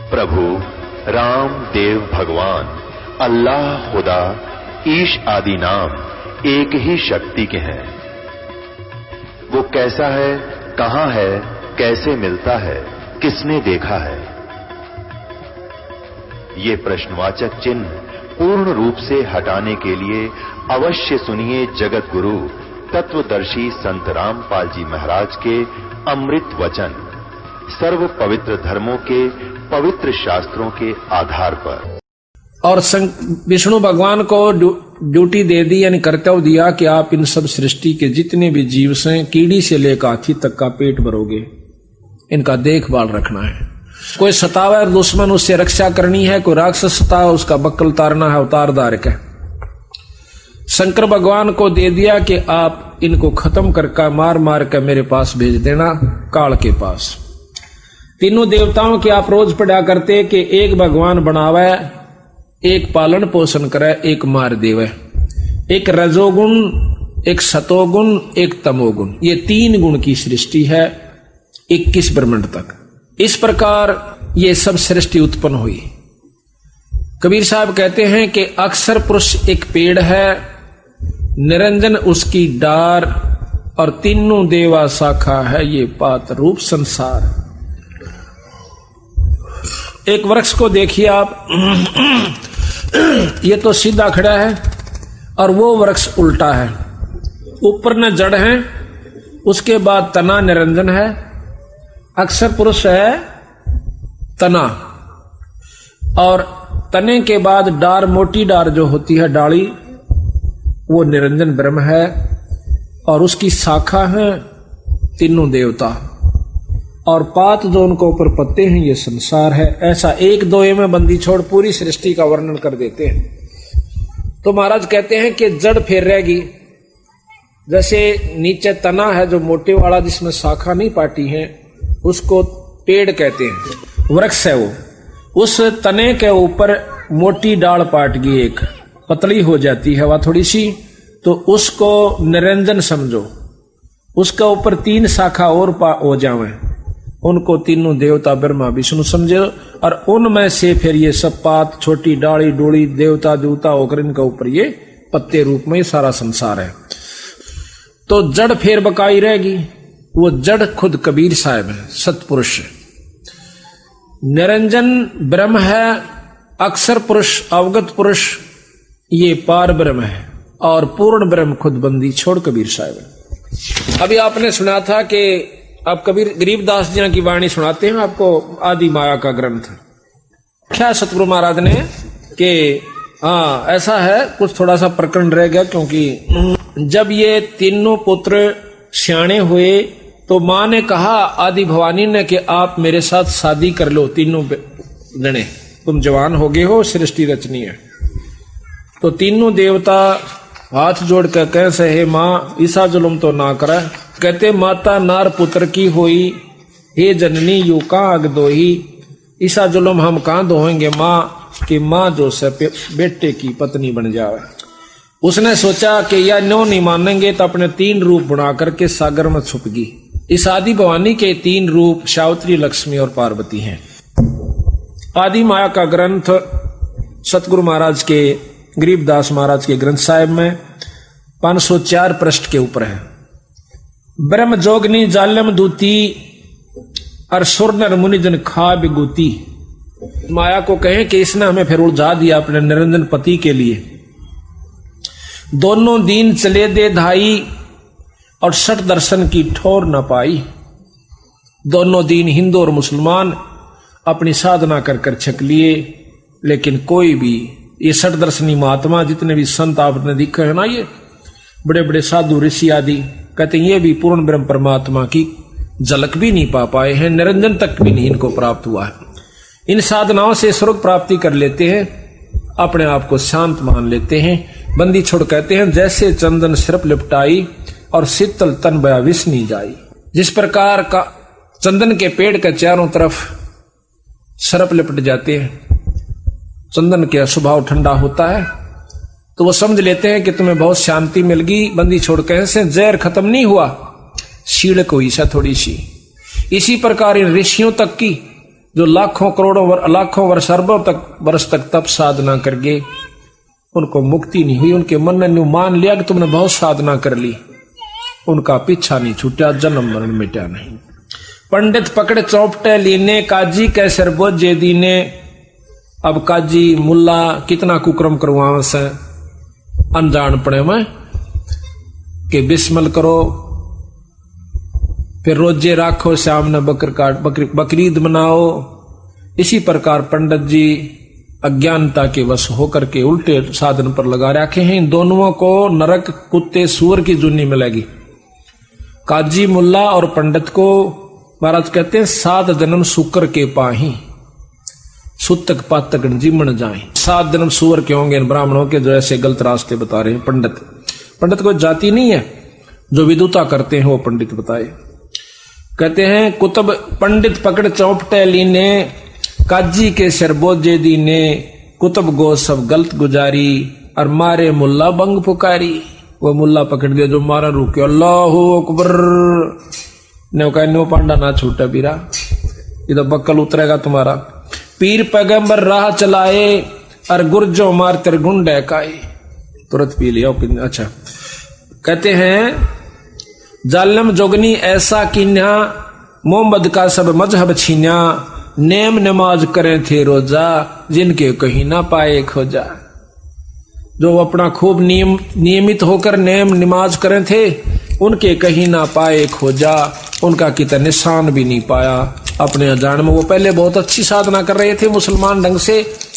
प्रभु राम देव भगवान अल्लाह खुदा ईश आदि नाम एक ही शक्ति के हैं। वो कैसा है, कहां है, कैसे मिलता है, किसने देखा है? ये प्रश्नवाचक चिन्ह पूर्ण रूप से हटाने के लिए अवश्य सुनिए जगत गुरु तत्वदर्शी संत रामपाल जी महाराज के अमृत वचन, सर्व पवित्र धर्मों के पवित्र शास्त्रों के आधार पर। और विष्णु भगवान को ड्यूटी दे दी, यानी कर्तव्य दिया कि आप इन सब सृष्टि के जितने भी जीव हैं, कीड़ी से लेकर हाथी तक का पेट भरोगे, इनका देखभाल रखना है। कोई सतावा है दुश्मन, उससे रक्षा करनी है। कोई राक्षस सतावा, उसका बक्कल तारना है, अवतार है। शंकर भगवान को दे दिया कि आप इनको खत्म करके मार मार कर मेरे पास भेज देना, काल के पास। तीनों देवताओं की आप रोज पढ़ा करते कि एक भगवान बनावे, एक पालन पोषण करे, एक मार देवे। एक रजोगुण, एक सतोगुण, एक तमोगुण, ये 3 गुण की सृष्टि है 21 ब्रह्मांड तक। इस प्रकार ये सब सृष्टि उत्पन्न हुई। कबीर साहब कहते हैं कि अक्षर पुरुष एक पेड़ है, निरंजन उसकी डार, और तीनों देवा शाखा है ये पात रूप संसार। एक वृक्ष को देखिए आप, ये तो सीधा खड़ा है और वो वृक्ष उल्टा है। ऊपर न जड़ है, उसके बाद तना निरंजन है, अक्षर पुरुष है तना, और तने के बाद डार, मोटी डार जो होती है डाली, वो निरंजन ब्रह्म है, और उसकी शाखा है तीनों देवता, और पात जो उनको ऊपर पत्ते हैं ये संसार है। ऐसा 1-2 में बंदी छोड़ पूरी सृष्टि का वर्णन कर देते हैं। तो महाराज कहते हैं कि जड़ फिर रहेगी। जैसे नीचे तना है जो मोटे वाला, जिसमें शाखा नहीं पाटी है, उसको पेड़ कहते हैं, वृक्ष है वो। उस तने के ऊपर मोटी डाल पाट गई, एक पतली हो जाती है वह थोड़ी सी, तो उसको निरंजन समझो। उसका ऊपर 3 शाखा और हो जावे, उनको तीनों देवता ब्रह्मा विष्णु समझो, और उनमें से फिर ये सब पात, छोटी डाली डोली, देवता जूता होकर इनका ऊपर ये पत्ते रूप में सारा संसार है। तो जड़ फिर बकाई रहेगी। वो जड़ खुद कबीर साहब है, सतपुरुष है। निरंजन ब्रह्म है, अक्षर पुरुष, अवगत पुरुष ये पार ब्रह्म है, और पूर्ण ब्रह्म खुद बंदी छोड़ कबीर साहब है। अभी आपने सुना था कि आप कबीर गरीबदास जी की वाणी सुनाते हैं आपको, आदि माया का ग्रंथ। क्या सतगुरु महाराज ने कि हाँ ऐसा है, कुछ थोड़ा सा प्रकरण रह गया, क्योंकि जब ये तीनों पुत्र सियाणे हुए तो मां ने कहा आदि भवानी ने कि आप मेरे साथ शादी कर लो, तीनों जने, तुम जवान हो गए हो, सृष्टि रचनी है। तो तीनों देवता हाथ जोड़ कर कैसे हे मां ईसा जुलम तो ना करे। कहते माता नार पुत्र की होई, हे जननी यू कहां अग दोही। ईसा जुलम हम कहां दोहेंगे मां, कि मां जो से बेटे की पत्नी बन जावे। उसने सोचा कि या नो नहीं मानेंगे तो अपने 3 रूप बना करके सागर में छुप गई। इस आदि भवानी के 3 रूप शावत्री, लक्ष्मी और पार्वती हैं। आदि माया का ग्रंथ सतगुरु महाराज के, गरीबदास महाराज के ग्रंथ साहिब में 504 पृष्ठ के ऊपर है। ब्रह्म जोगनी जालम दूती, और सुरनर मुनिजन खा बिगुती। माया को कहें कि इसने हमें फिर उलझा दिया अपने निरंजन पति के लिए। दोनों दीन चले दे धाई, और 6 दर्शन की ठोर न पाई। दोनों दीन हिंदू और मुसलमान अपनी साधना कर कर छक लिए, लेकिन कोई भी ये 6 दर्शनी महात्मा जितने भी संत आपने दिखे है ना, ये बड़े बड़े साधु ऋषि आदि, कहते ये भी पूर्ण ब्रह्म परमात्मा की झलक भी नहीं पा पाए हैं, निरंजन तक भी नहीं इनको प्राप्त हुआ है। इन साधनाओं से स्वर्ग प्राप्ति कर लेते हैं, अपने आप को शांत मान लेते हैं। बंदी छोड़ कहते हैं जैसे चंदन सिर्फ लिपटाई, और शीतल तन बया विस्नी जाई। जिस प्रकार का चंदन के पेड़ के चारों तरफ सरप लिपट जाते हैं, चंदन का स्वभाव ठंडा होता है, तो वो समझ लेते हैं कि तुम्हें बहुत शांति मिल गई। बंदी छोड़ कहे से जहर खत्म नहीं हुआ, शीड़ को ईसा थोड़ी सी। इसी प्रकार इन ऋषियों तक की जो लाखों वर्ष अरबों वर्ष तक तप साधना करके उनको मुक्ति नहीं हुई, उनके मन ने मान लिया कि तुमने बहुत साधना कर ली, उनका पीछा नहीं छूटा, जन्म मरण मिटा नहीं। पंडित पकड़ चौपटे लीने, काजी कैसर बोझे दीने। अब काजी मुल्ला कितना कुक्रम करवावे से अनजान पड़े में कि बिस्मिल करो, फिर रोजे राखो, शाम ने बकरीद मनाओ। इसी प्रकार पंडित जी अज्ञानता के वश होकर के उल्टे साधन पर लगा रखे हैं। इन दोनों को नरक कुत्ते सूअर की जुन्नी मिलेगी। काजी मुल्ला और पंडित को महाराज कहते हैं 7 जन्म शुक्र के पाही, सुतक पातक जीमन जाए। 7 जन्म सूअर के होंगे इन ब्राह्मणों के जो ऐसे गलत रास्ते बता रहे हैं। पंडित कोई जाति नहीं है, जो विदुता करते हैं वो पंडित बताए। कहते हैं कुतुब पंडित पकड़ चौपटे लीने, काजी के सिर बोझे दीने। कुतुब गो सब गलत गुजारी, और मारे मुल्ला बंग पुकारी। वो मुल्ला पकड़ दिया जो मारा, रुके अल्लाहु अकबर। नो पांडा ना छूटा बीरा, ये तो बक्कल उतरेगा तुम्हारा। पीर पैगंबर राह चलाए, और गुर्जो मार तेरे गुंडे काए। तुरंत पी लिया। अच्छा कहते हैं जालम जोगनी ऐसा कीन्या, मोहम्मद का सब मजहब छीन्या। नेम नमाज करें थे रोजा, जिनके कहीं ना पाए खोजा। जो अपना खूब नियमित होकर नेम नमाज करें थे, उनके कहीं ना पाए खोजा। उनका कितना निशान भी नहीं पाया अपने अजान में। वो पहले बहुत अच्छी साधना कर रहे थे मुसलमान ढंग से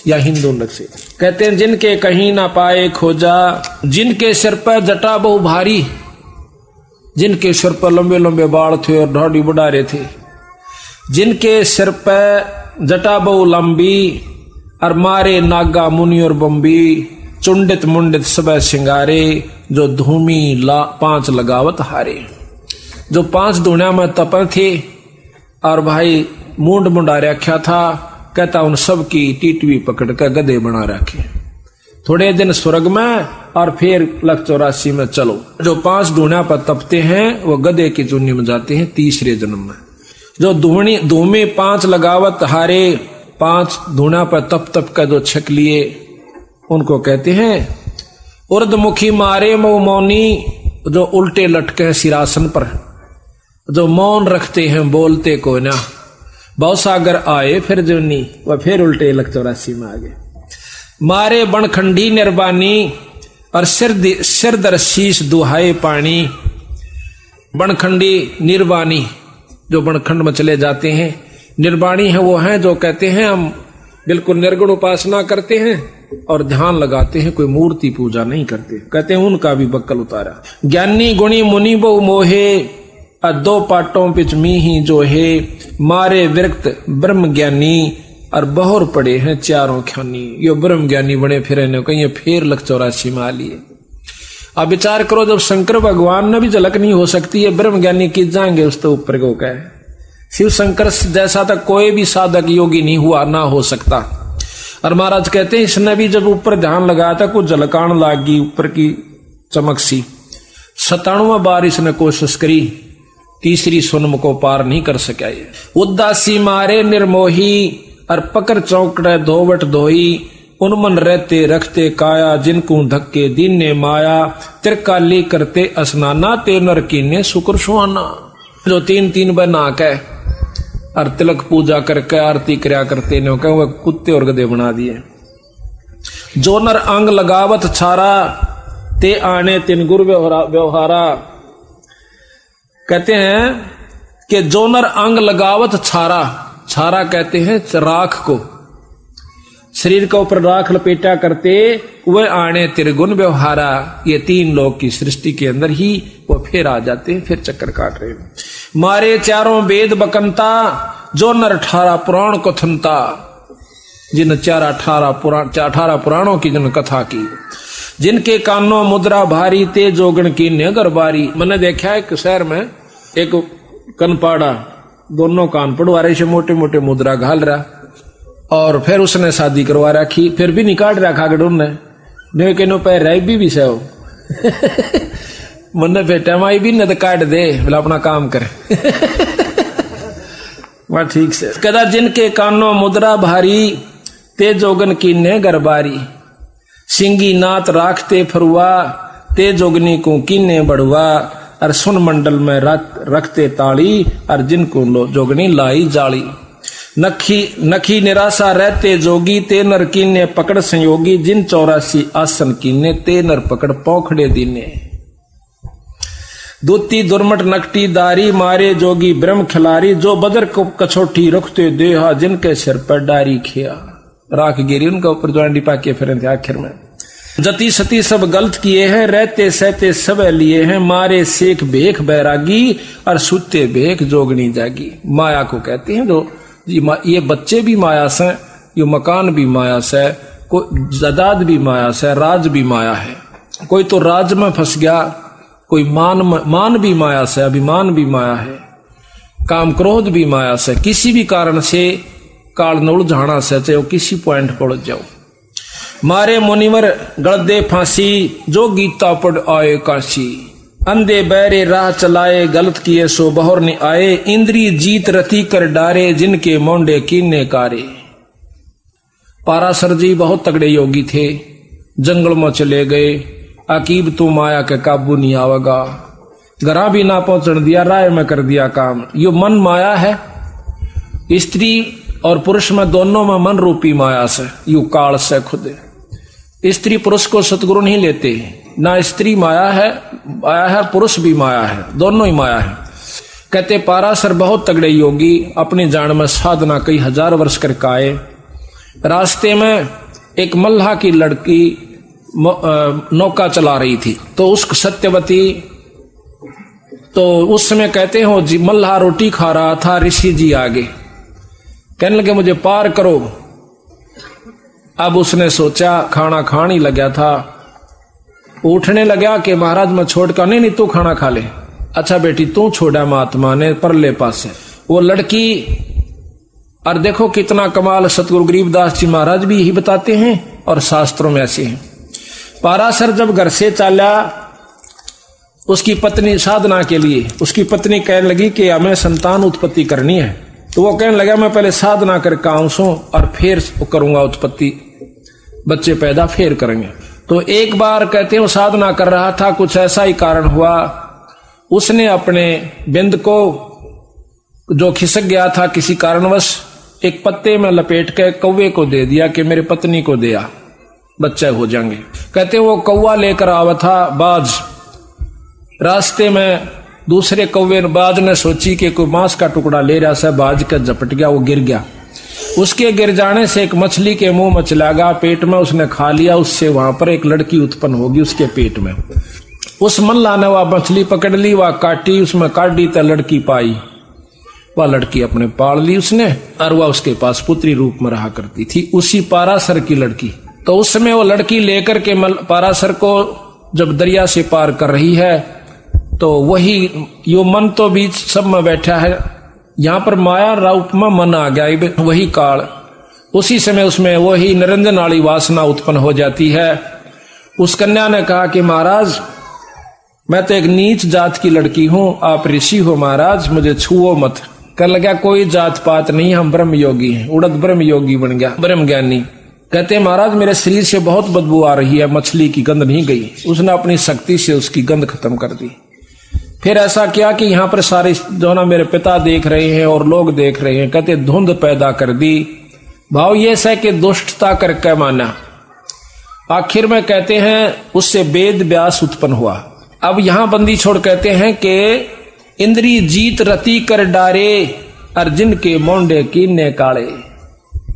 या हिंदू ढंग से। कहते हैं जिनके कहीं ना पाए खोजा, जिनके सिर पर जटा बहु भारी। जिनके सिर पर लंबे लंबे बाल थे और दाढ़ी बढ़ा रहे थे, जिनके सिर पर जटा बहु लंबी, और मारे नागा मुनि और बम्बी। चुंडित मुंडित सब सिंगारे, जो धूमी 5 लगावत हारे। जो 5 धूणिया में तपन थे और भाई मुंड मुंडा रखा था। कहता उन सब की टीटवी पकड़ कर गधे बना रखे। थोड़े दिन स्वर्ग में और फिर 184 में चलो। जो 5 धूणिया पर तपते हैं वो गधे की चुन्नी में जाते हैं तीसरे जन्म में। जो धूमे 5 लगावत हारे, 5 धूणिया पर तप कर जो छक लिए, उनको कहते हैं उर्दमुखी मारे मौनी। जो उल्टे लटके हैं सिरासन पर, जो मौन रखते हैं बोलते को ना। भवसागर आए फिर जुन्नी, वह फिर उल्टे 184 में आ गए। मारे बनखंडी निर्बानी, और सिरदर शीश दुहाए पानी। बनखंडी निर्वाणी, जो बनखंड में चले जाते हैं। निर्वाणी है वो हैं जो कहते हैं हम बिल्कुल निर्गुण उपासना करते हैं और ध्यान लगाते हैं, कोई मूर्ति पूजा नहीं करते। कहते हैं उनका भी बक्कल उतारा। ज्ञानी गुणी मुनि बहु मोहे, 2 पाटों पिच मी जो है। मारे विरक्त ब्रह्म ज्ञानी, और बहुर पड़े हैं 4 ख्यानी। यो ब्रह्म ज्ञानी बने फिर कहीं फिर 184 में आ लिए। अब विचार करो, जब शंकर भगवान ने भी झलक नहीं हो सकती है, ब्रह्म ज्ञानी की जाएंगे उस तो ऊपर को कहे। शिव शंकर जैसा तक कोई भी साधक योगी नहीं हुआ, ना हो सकता। और महाराज कहते हैं इसने भी जब ऊपर ध्यान लगाया था कुछ झलकान लागी ऊपर की चमक सी। 97 बार इसने कोशिश करी, तीसरी सुनम को पार नहीं कर सका। ये उदासी मारे निर्मोही, और पकड़ चौकड़े धोवट धोई। उनमन रहते रखते काया, जिनको धक्के दीन ने माया। त्रिकाली करते स्नाना, ते नर कीने शुक्र सुहाना। जो 3 बार नहा के और तिलक पूजा करके आरती करया करते ने कहे कुत्ते और गधे बना दिए। जो नर अंग लगावत छारा, ते आने तिन गुरु व्यवहारा। कहते हैं कि जो नर अंग लगावत छारा, छारा कहते हैं राख को, शरीर के ऊपर राख लपेटा करते, वह आने त्रिगुण व्यवहारा। ये 3 लोग की सृष्टि के अंदर ही वो फिर आ जाते हैं, फिर चक्कर काट रहे हैं। मारे 4 वेद बकंता, जो नर 18 पुराण कथनता। जिन 18 पुराणों की जिन कथा की। जिनके कानों मुद्रा भारी, ते जोगण की नगर बारी। मैंने देखा एक शहर में एक कनपाड़ा, दोनों कान पड़वा से मोटे मोटे मुद्रा घाल रहा, और फिर उसने शादी करवा रखी, फिर भी निकाल रखा गडून के नो पैर रही भी से मन बेटा माई भी न तो काट दे, बोला अपना काम करे। वह ठीक से कहता जिनके कानों मुद्रा भारी ते जोगन की ने गरबारी सिंगी नात राखते फरुआ ते जोगनी को कीने बढ़ुआ और सुन मंडल में रखते ताली और जिनको जोगनी लाई जाली नखी निराशा रहते जोगी ते नर कीने पकड़ संयोगी जिन 84 आसन कीने ते नर पकड़ पौखड़े दीने दूती दुर्मट नकटी दारी मारे जोगी ब्रह्म खिलारी जो बदर को कछोटी रखते देहा जिनके सिर पर डारी खिया राख गिरी उनका ऊपर ज्वांडी पाके फिर आखिर में जति सती सब गलत किए हैं रहते सहते सब लिए हैं मारे सेख भेख बैरागी और सुते भेख जोगनी जागी माया को कहते हैं जो ये बच्चे भी माया से ये मकान भी माया से कोई जायदाद भी माया से राज भी माया है कोई तो राज में फंस गया कोई मान भी माया से अभिमान भी माया है काम क्रोध भी माया से किसी भी कारण से काल न उलझाना से चाहे किसी पॉइंट पर उलझ जाओ मारे मुनिवर गलदे फांसी जो गीता पढ़ आए काशी अंधे बहरे राह चलाए गलत किए सो बहर ने आए इंद्री जीत रति कर डारे जिनके मोंडे कीने कारे पाराशर जी बहुत तगड़े योगी थे जंगल में चले गए अकीब तू माया के काबू नहीं आवेगा घरा भी ना पहुंचने दिया राय में कर दिया काम यो मन माया है स्त्री और पुरुष में दोनों में मन रूपी माया से यू काल से खुद स्त्री पुरुष को सतगुरु नहीं लेते ना स्त्री माया है पुरुष भी माया है दोनों ही माया है कहते पाराशर बहुत तगड़े योगी अपनी जान में साधना कई हजार वर्ष करके आए रास्ते में एक मल्लाह की लड़की नौका चला रही थी तो उस सत्यवती तो उस समय कहते हो जी मल्लाह रोटी खा रहा था ऋषि जी आगे कहने लगे मुझे पार करो अब उसने सोचा खाना खाने ही लगा था उठने लगा कि महाराज मैं छोड़ कर नहीं तू खाना खा ले अच्छा बेटी तू छोड़ा महात्मा ने परले पास से वो लड़की और देखो कितना कमाल सतगुरु गरीबदास जी महाराज भी यही बताते हैं और शास्त्रों में ऐसे हैं पाराशर जब घर से चला उसकी पत्नी साधना के लिए उसकी पत्नी कहने लगी कि हमें संतान उत्पत्ति करनी है तो वो कहने लगा मैं पहले साधना करके आऊं और फिर करूंगा उत्पत्ति बच्चे पैदा फिर करेंगे तो एक बार कहते हैं वो साधना कर रहा था कुछ ऐसा ही कारण हुआ उसने अपने बिंद को जो खिसक गया था किसी कारणवश एक पत्ते में लपेट के कौवे को दे दिया कि मेरे पत्नी को दिया बच्चे हो जाएंगे कहते हैं वो कौवा लेकर आवा था बाज रास्ते में दूसरे कौवे बाज ने सोची कि कोई मांस का टुकड़ा ले रहा था बाज का झपट गया वो गिर गया उसके गिर जाने से एक मछली के मुंह में चला गया पेट में उसने खा लिया उससे वहां पर एक लड़की उत्पन्न होगी उसके पेट में उस मल्लाह ने वह मछली पकड़ ली वह काटी उसमें काट दी तो लड़की पाई वह लड़की अपने पाल ली उसने और वह उसके पास पुत्री रूप में रहा करती थी उसी पाराशर की लड़की तो उस समय वो लड़की लेकर के पाराशर को जब दरिया से पार कर रही है तो वही यो मन तो बीच सब में बैठा है यहाँ पर माया रूप में मन आ गया वही काल उसी समय उसमें वही निरंजन वाली वासना उत्पन्न हो जाती है उस कन्या ने कहा कि महाराज मैं तो एक नीच जात की लड़की हूं आप ऋषि हो महाराज मुझे छुओ मत कर लगा कोई जात पात नहीं हम ब्रह्म योगी हैं उड़द ब्रह्म योगी बन गया ब्रह्म ज्ञानी कहते हैं महाराज मेरे शरीर से बहुत बदबू आ रही है मछली की गंध नहीं गई उसने अपनी शक्ति से उसकी गंध खत्म कर दी फिर ऐसा किया कि यहाँ पर सारे जो ना मेरे पिता देख रहे हैं और लोग देख रहे हैं कहते धुंध पैदा कर दी भाव ये है कि दुष्टता करके माना आखिर में कहते हैं उससे वेद व्यास उत्पन्न हुआ अब यहां बंदी छोड़ कहते हैं कि इंद्री जीत रति कर डारे अर्जुन के मोंडे कीने काले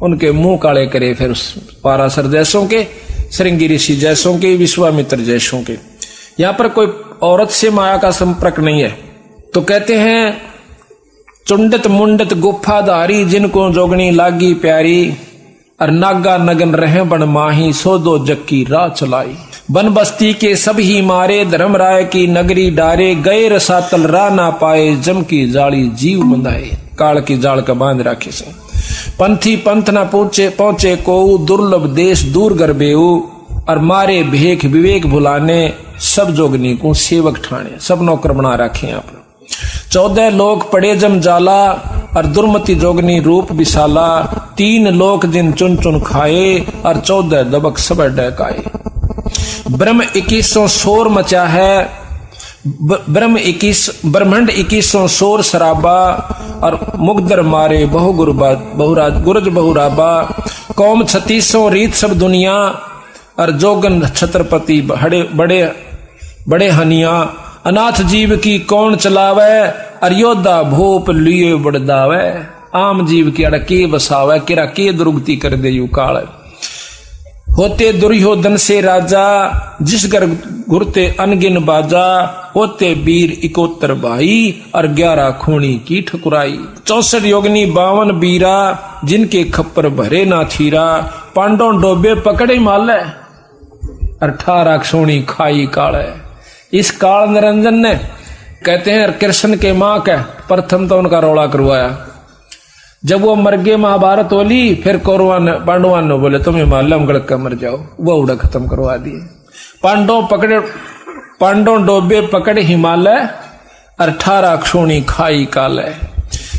उनके मुंह काले करे फिर उस पाराशर जैसों के श्रृंगी ऋषि जैसों के विश्वामित्र जैसों के यहां पर कोई औरत से माया का संपर्क नहीं है तो कहते हैं चुंडत मुंडत गुफाधारी जिनको जोगनी लागी प्यारी और नागा नगन रहे बन माही सो दो जक्की राह चलाई बन बस्ती के सब ही मारे धर्मराय की नगरी डारे गए रसातल राह ना पाए जम की जाली जीव बंधाए काल की जाल का बांध राखे से पंथी पंथ न पहुंचे को दुर्लभ देश दूर गर्भेऊ और मारे भेख विवेक भुलाने सब जोगनी को सेवक ठाणे सब नौकर बना रखे आप 14 लोक पड़े जम जाला और दुर्मति जोगनी रूप विशाला। 3 लोक जिन चुन चुन खाए और 14 दबक सब डकाए। ब्रह्म 21 शोर मचा है, ब्रह्मंड 21 शोर शराबा और मुगदर मारे गुरज बहुराबा। कौम 36 रीत सब दुनिया और जोगन छत्रपति बड़े हनिया। अनाथ जीव की कौन चलावे और योद्धा भूप लिए बड़दावे। आम जीव की अड़के बसावे किरा के दुर्गति कर दे यू काल। होते दुर्योधन से राजा जिस घर घुरते अनगिन बाजा। होते वीर 71 भाई और 11 खूनी की ठकुराई। 64 योगनी 52 बीरा जिनके खप्पर भरे ना थीरा। पांडव डोबे पकड़े माले 18 सोनी खाई काले। इस काल निरंजन ने कहते हैं कृष्ण के मां का प्रथम तो उनका रोड़ा करवाया। जब वो मर गए महाभारत होली, फिर कौरवान पांडवान ने बोले तुम्हें मालूम गड़क कर मर जाओ, वो उड़ा खत्म करवा दिए। पांडव डोबे पकड़े हिमालय 18 क्षोणी खाई काले।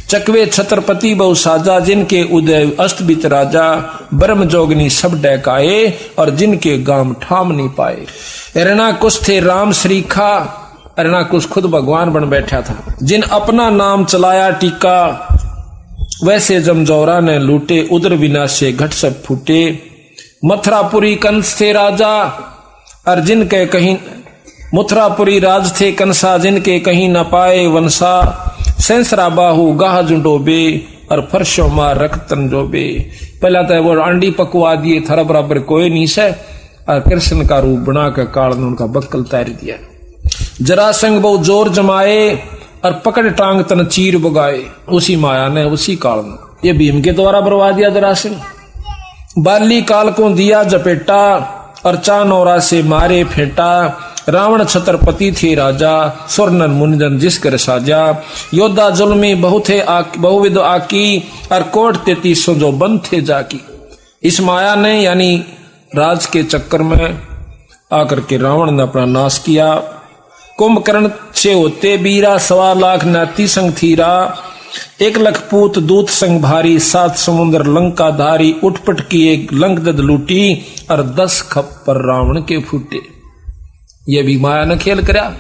चकवे छत्रपति बहु साजा जिनके उदय अस्त बीच राजा। ब्रह्म जोगनी सब डकाए और जिनके गाम ठाम नहीं पाए। हिरणाकुश थे राम श्रीखा। हिरणाकुश खुद भगवान बन बैठा था। जिन अपना नाम चलाया टीका वैसे जमजौरा ने लूटे। उदर विनाशे घट सब फूटे। मथुरापुरी कंस थे राजा और जिनके कहीं मथुरापुरी राज थे कंसा जिनके कहीं न पाए वंशा। सेंसरा बाहु गाह जुडोबे और फर्शो मार रखतन जोबे। पहला तो वो अंडी पकवा दिए थारा बराबर कोई नहीं से और कृष्ण का रूप बना कर काल ने उनका बक्कल तैर दिया। जरासंग बहु जोर जमाए और पकड़ टांग तन चीर बगाए। उसी माया ने उसी काल में ये भीम के द्वारा बरवा दिया जरासंग। बाली काल को दिया जपेटा और चानौरा से मारे फेंटा। रावण छत्रपति थे राजा स्वर्णन मुनिजन जिस कर साजा। योद्धा जुल्मी बहुविध आकी और कोट 33 जो बंद थे जाकी। इस माया ने यानी राज के चक्कर में आकर के रावण ने अपना नाश किया। कुंभकर्ण से होते बीरा 1.25 लाख नाती संग थीरा। 1 लाख पूत दूत संग भारी 7 समुद्र लंका धारी। उठपट किए लंक दद लूटी और 10 खप्पर रावण के फूटे। ये भी माया ने खेल करा।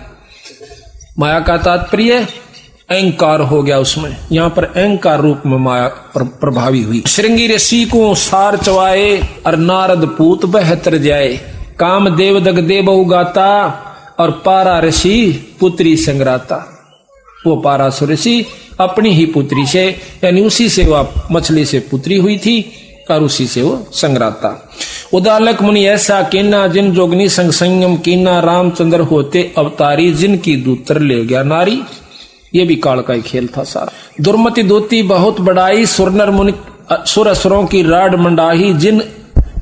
माया का तात्पर्य अहंकार हो गया उसमें। यहाँ पर अहंकार रूप में माया प्रभावी हुई। श्रृंगी ऋषि को सार चवाए और नारद पूत 72 जाए। काम देव दगदे बहु गाता और पारा ऋषि पुत्री संग्राता। वो पारासुर ऋषि अपनी ही पुत्री से यानी उसी से वह मछली से पुत्री हुई थी और उसी से वो संग्राता। उदालक मुनि ऐसा कीना जिन जोगनी संग संयम कीना। रामचंद्र होते अवतारी जिनकी दूतर ले गया नारी। ये भी काल का ही खेल था सारा। दुर्मति दूती बहुत बड़ाई सुरनर मुनि सुर असुरों की राड मंडाही। जिन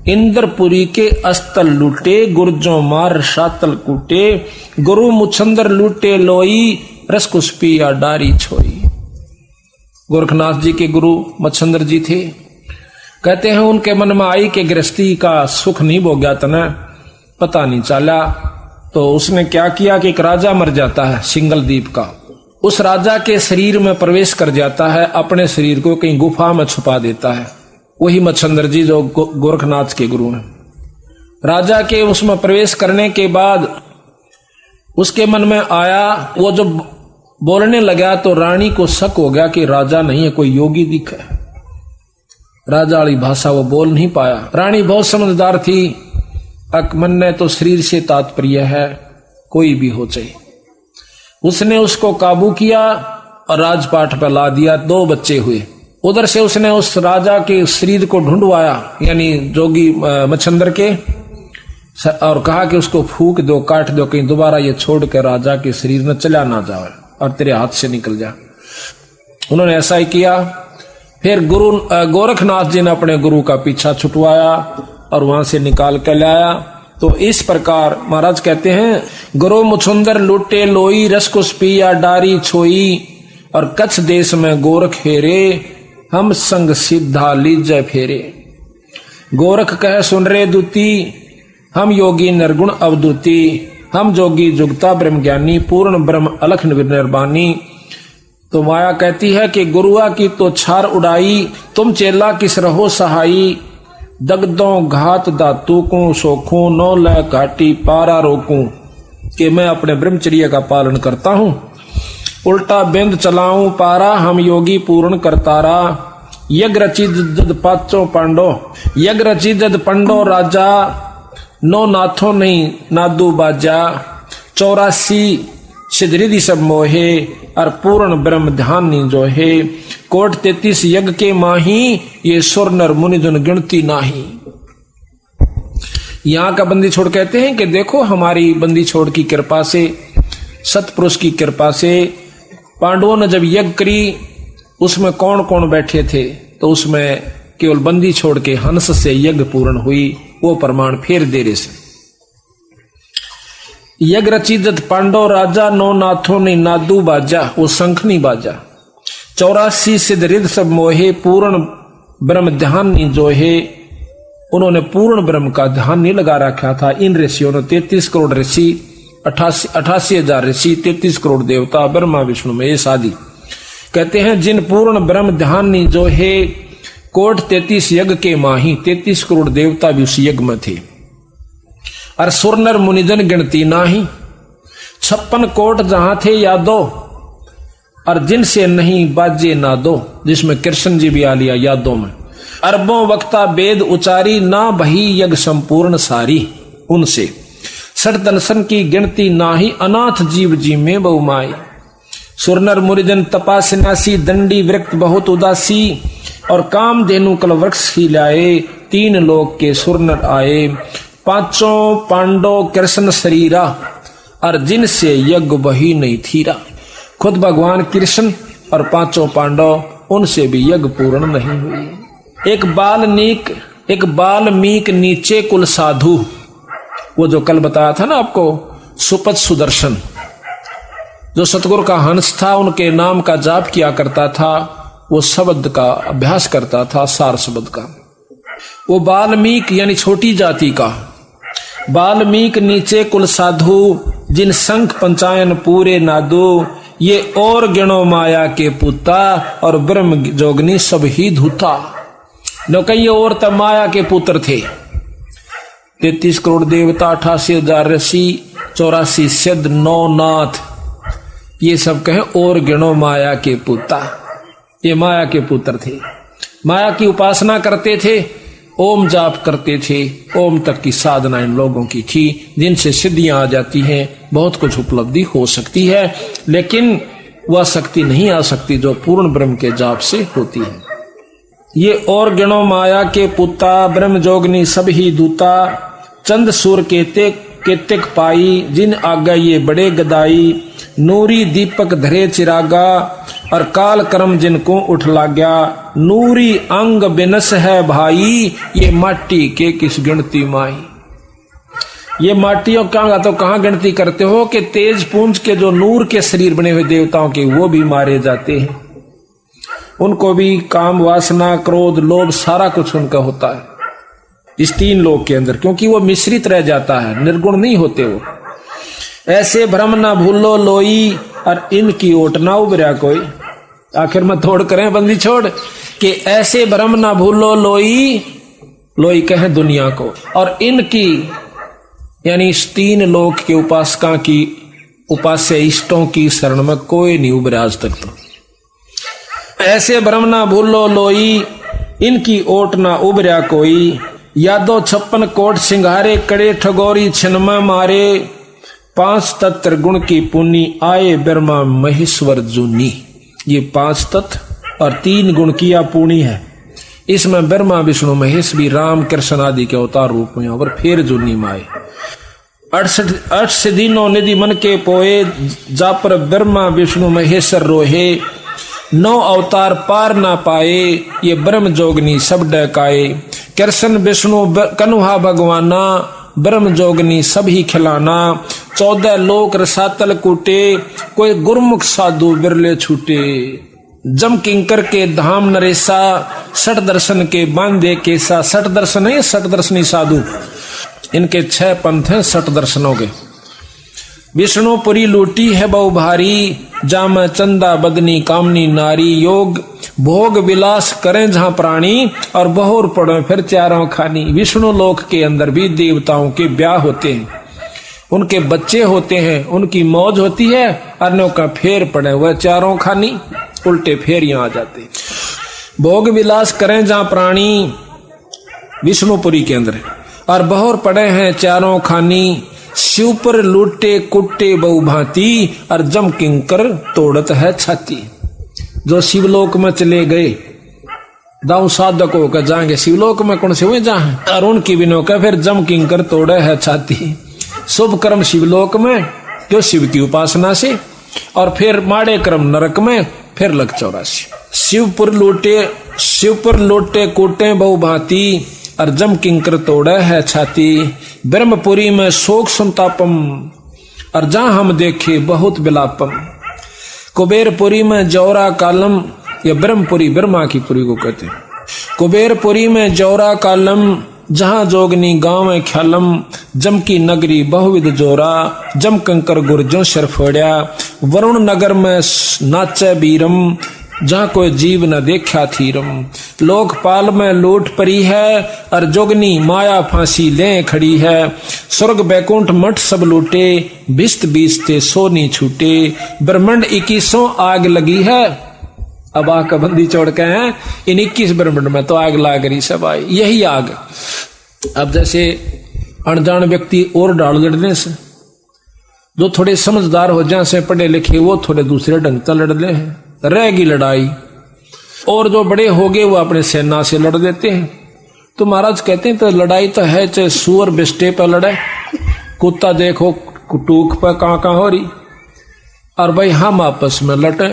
इंद्रपुरी के अस्तल लूटे गुर्जों मार शातल कूटे। गुरु मुछंदर लूटे लोई रसकुस्पी या डारी छोई। गोरखनाथ जी के गुरु मच्छंदर जी थे। कहते हैं उनके मन में आई कि गृहस्थी का सुख नहीं भोग्या तना पता नहीं चला। तो उसने क्या किया कि एक राजा मर जाता है सिंगल द्वीप का। उस राजा के शरीर में प्रवेश कर जाता है। अपने शरीर को कहीं गुफा में छुपा देता है। वही मच्छंदर जी जो गोरखनाथ के गुरु हैं। राजा के उसमें प्रवेश करने के बाद उसके मन में आया, वो जब बोलने लगा तो रानी को शक हो गया कि राजा नहीं है, कोई योगी दिखा है। राजा वाली भाषा वो बोल नहीं पाया। रानी बहुत समझदार थी। मन ने तो शरीर से तात्पर्य है, कोई भी हो चाहिए। उसने उसको काबू किया और राजपाट पर ला दिया। 2 बच्चे हुए। उधर से उसने उस राजा के शरीर को ढूंढवाया यानी जोगी मच्छंदर के, और कहा कि उसको फूक दो, काट दो, कहीं दोबारा ये छोड़ कर राजा के शरीर में चला ना जाए और तेरे हाथ से निकल जाए। उन्होंने ऐसा ही किया। फिर गुरु गोरखनाथ जी ने अपने गुरु का पीछा छुटवाया और वहां से निकाल कर लाया। तो इस प्रकार महाराज कहते हैं गुरु मुछुंदर लूटे लोई रसकुस्पी या डारी छोई। और कच्छ देश में गोरख हेरे हम संग सिद्धा लीजय फेरे। गोरख कह सुन रे दूती हम योगी निर्गुण अवधूति। हम जोगी जुगता ब्रह्म ज्ञानी पूर्ण ब्रह्म अलख निर्बानी। तो माया कहती है कि गुरुआ की तो छार उड़ाई, तुम चेला किस रहो सहाई। दगदों घात दातू को सोखूं, नौ ल घाटी पारा रोकूं। कि मैं अपने ब्रह्मचर्य का पालन करता हूं, उल्टा बिंद चलाऊं पारा, हम योगी पूर्ण करतारा। यज्ञ रची जद पाचों पांडो, यज्ञ रची जद पंडो राजा, नौ नाथों नहीं नादू बाजा। 84 सिद्धि सब मोहे, और पूर्ण ब्रह्म ध्यान नी जो है। कोट 33 यज्ञ के माही, ये सुर नर मुनि जन गिनती नाही। यहाँ का बंदी छोड़ कहते हैं कि देखो हमारी बंदी छोड़ की कृपा से, सतपुरुष की कृपा से पांडवों ने जब यज्ञ करी, उसमें कौन कौन बैठे थे, तो उसमें केवल बंदी छोड़ के हंस से यज्ञ पूर्ण हुई। वो प्रमाण फेर दे रहे से। यज्ञ रची जत पांडव राजा, नौ नाथों ने नादू बाजा, वो शंखनी बाजा। 84 सिद्ध रिद्ध सब मोहे, पूर्ण ब्रह्म ध्यान नी जो है। उन्होंने पूर्ण ब्रह्म का ध्यान नहीं लगा रखा था। इन ऋषियों ने 33 करोड़ ऋषि, 88,000 ऋषि, 33 करोड़ देवता, ब्रह्मा विष्णु महेश आदि। कहते हैं जिन पूर्ण ब्रह्म ध्यान नी जो है, कोट 33 यज्ञ के माही, 33 करोड़ देवता भी उस यज्ञ में थे। और सुरनर मुनिजन गिनती नाही, 56 कोट जहां थे यादो, और जिनसे नहीं बाजे नादो, जिसमें कृष्ण जी भी आ लिया यादों में। अरबों वक्ता वेद उचारी, ना बही यज्ञ संपूर्ण सारी। उनसे सठ दर्शन की गिनती नाही, अनाथ जीव जी में बहुमाई। सुरनर मुनिजन तपा सन्यासी, दंडी विरक्त बहुत उदासी, और काम धेनु कल वृक्ष ही लाए, 3 लोक के सुरनर आए। 5 पांडव कृष्ण शरीरा, और जिनसे यज्ञ वही नहीं थीरा। खुद भगवान कृष्ण और 5 पांडव, उनसे भी यज्ञ पूर्ण नहीं हुई। एक बाल्मीक नीचे कुल साधु, वो जो कल बताया था ना आपको, सुपथ सुदर्शन, जो सतगुरु का हंस था, उनके नाम का जाप किया करता था, वो शब्द का अभ्यास करता था, सार शब्द का। वो बाल्मीक यानी छोटी जाति का। बाल्मीक नीचे कुल साधु, जिन शंख पंचायन पूरे नादू। ये और गिणो माया के पुता, और ब्रह्म जोगनी सब ही धूता। न कई और तब माया के पुत्र थे। 33 करोड़ देवता, 88,000 ऋषि, 84 सिद्ध, 9 नाथ, ये सब कहें और गिणो माया के पुता। ये माया के पुत्र थे, माया की उपासना करते थे, ओम जाप करते थे। ओम तक की साधना इन लोगों की थी, जिनसे सिद्धियां आ जाती हैं, बहुत कुछ उपलब्धि हो सकती है, लेकिन वह शक्ति नहीं आ सकती जो पूर्ण ब्रह्म के जाप से होती है। ये और गिणो माया के पुता, ब्रह्म जोगनी सब ही दूता। चंद सूर केतिक पाई, जिन आगा ये बड़े गदाई। नूरी दीपक धरे चिरागा, और काल कर्म जिनको उठ लाग्या। नूरी अंग बिनस है भाई, ये माटी के किस गिनती माई। ये माटियों का तो कहां गिनती करते हो कि तेज पुंज के जो नूर के शरीर बने हुए देवताओं के, वो भी मारे जाते हैं। उनको भी काम वासना क्रोध लोभ सारा कुछ उनका होता है इस 3 लोक के अंदर, क्योंकि वो मिश्रित रह जाता है, निर्गुण नहीं होते वो। ऐसे भ्रम ना भूलो लोई, और इनकी ओट ना उबरा कोई। आखिर में थोड़ करें बंदी छोड़ कि ऐसे भ्रम ना भूलो लोई, लोई कहें दुनिया को, और इनकी यानी इस 3 लोक के उपासका की, उपास्य इष्टों की शरण में कोई नहीं उबरा आज तक। तो ऐसे भ्रम ना भूलो लोई, इनकी ओट ना उबरा कोई। यादो 56 कोट सिंगारे, कड़े ठगोरी छिनमा मारे। 5 तत्व गुण की पुनी, आए ब्रह्मा महेश्वर जूनी। ये 5 तत्व और 3 गुण की पुणी है। इसमें ब्रह्मा विष्णु महेश भी राम कृष्ण आदि के अवतार रूप में, और फिर जूनी माए। 68 दिनों निधि मन के पोए, जा पर ब्रह्मा विष्णु महेश्वर रोहे। 9 अवतार पार ना पाए, ये ब्रह्म जोगनी सब डकाए। कृष्ण विष्णु कन्हा भगवाना, ब्रह्म जोगनी सब ही खिलाना। 14 लोक रसातल कूटे, कोई गुरमुख साधु बिरले छूटे। जम किंकर के धाम नरेसा, 60 दर्शन के बांधे केसा। 60 दर्शन है, 60 दर्शनी साधु, इनके 6 पंथ हैं 60 दर्शनों के। विष्णुपुरी लूटी है बहु भारी, जाम चंदा बदनी कामनी नारी। योग भोग विलास करें जहां प्राणी, और बहुर पड़े फिर चारों खानी। विष्णु लोक के अंदर भी देवताओं के ब्याह होते हैं, उनके बच्चे होते हैं, उनकी मौज होती है। अन्यों का फेर पड़े हुए चारों खानी, उल्टे फेर यहां आ जाते। भोग विलास करें जहां प्राणी, विष्णुपुरी के अंदर, और बहुर पड़े हैं चारों खानी। शिव पर लूटे कुट्टे बहु भांति, और जम किंकर तोड़त है छाती। जो शिवलोक में चले गए, दाऊ साधक होकर जाएंगे शिवलोक में, कौन से हुए जहां, और उनकी बिनो का फिर जम किंकर तोड़े है छाती। शुभ कर्म शिवलोक में, क्यों शिव की उपासना से, और फिर माड़े कर्म नरक में, फिर लग 84। शिव पर लोटे कोटे बहु भांति, और जम किंकर तोड़े है छाती। ब्रह्मपुरी में शोक संतापम, और जहां हम देखे बहुत विलापम। कुबेरपुरी में जौरा कालम, या ब्रह्मपुरी ब्रह्मा की पुरी को कहते हैं। कुबेरपुरी में जौरा कालम, जहां जोगनी गांव में ख्यालम। जम की नगरी बहुविध जोरा, जम कंकर गुर्जों सिर फोड़िया। वरुण नगर में नाचे बीरम, जहां कोई जीव न देखा थीरम। लोकपाल में लूट परी है, और जोगनी माया फांसी ले खड़ी है। स्वर्ग बैकुंठ मठ सब लूटे, बिस्त बीसते सोनी छूटे। ब्रह्मंड 21 आग लगी है, अब आग का बंदी छोड़ के हैं। इन 21 ब्रह्मंड में तो आग लाग रही सब आई, यही आग। अब जैसे अनजान व्यक्ति और डाल लड़ने से, जो थोड़े समझदार हो जाए से पढ़े लिखे, वो थोड़े दूसरे ढंग से लड़ ले हैं, रहेगी लड़ाई। और जो बड़े हो गए वो अपने सेना से लड़ देते हैं। तो महाराज कहते हैं तो लड़ाई तो है, चाहे सुअर बिस्टे पर लड़े, कुत्ता देखो टूक पर कहां हो रही, और भाई हम आपस में लड़े,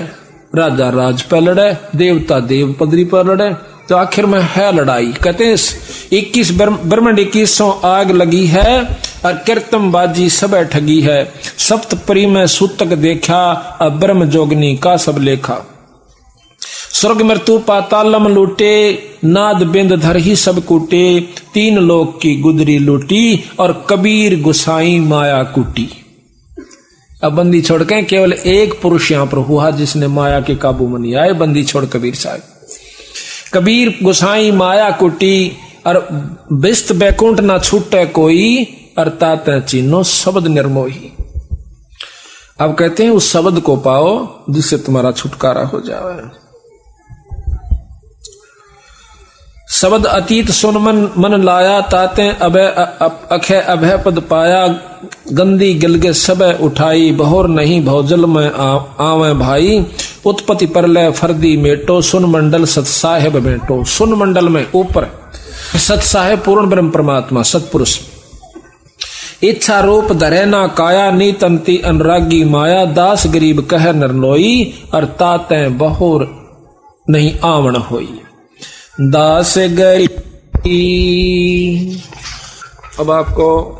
राजा राज पर लड़े, देवता देव पदरी पर लड़े, तो आखिर में है लड़ाई। कहते हैं 21 ब्रह्मंड 21 आग लगी है, और कीर्तम बाजी सब ठगी है। सप्तपरी में सूतक देखा, अब ब्रह्म जोगनी का सब लेखा। स्वर्ग मृत्यु पातालम लूटे, नाद बिंद धर ही सब कूटे। 3 लोक की गुदरी लूटी, और कबीर गुसाई माया कूटी। अब बंदी छोड़ के केवल एक पुरुष यहां पर हुआ जिसने माया के काबू में नहीं आए, बंदी छोड़ कबीर साहब। कबीर गुसाई माया कुटी, और बिस्त बैकुंठ ना छूटे कोई, अर्थात चिन्हो शब्द निर्मोही। अब कहते हैं उस शब्द को पाओ जिससे तुम्हारा छुटकारा हो जाए। शब्द अतीत सुन मन लाया, ताते अभय अभय पद पाया। गंदी गिलगे सब उठाई, बहुर नहीं भौजल में आवे भाई। उत्पत्ति परलय फर्दी मेटो, सुन मंडल सत साहेब बेटो। सुन मंडल में ऊपर सत साहेब पूर्ण ब्रह्म परमात्मा सतपुरुष। इच्छा रूप धरे ना काया, नीतंती अनुरागी माया। दास गरीब कह नरनोई, और ताते बहुर नहीं आवण होई। दास गरीब। अब आपको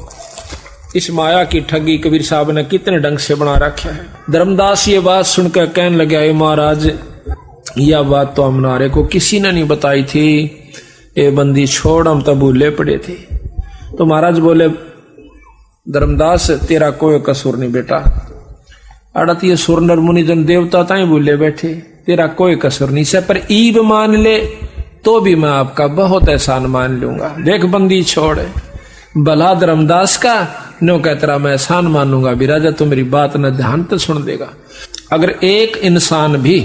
इस माया की ठगी कबीर साहब ने कितने ढंग से बना रखा है। धर्मदास ये बात सुनकर कहने लगे, महाराज यह बात तो हमारे को किसी ने नहीं बताई थी, ये बंदी छोड़ हम तो भूले पड़े थे। तो महाराज बोले, धर्मदास तेरा कोई कसूर नहीं बेटा, अड़त ये सुर नर मुनि जन देवता ताई भूले बैठे, तेरा कोई कसूर नहीं से, पर ईब मान ले तो भी मैं आपका बहुत एहसान मान लूंगा। देख बंदी छोड़, भला धर्मदास का नो कह तेरा मैं एहसान मानूंगा भी, राजा तो मेरी बात न ध्यान तो सुन देगा। अगर एक इंसान भी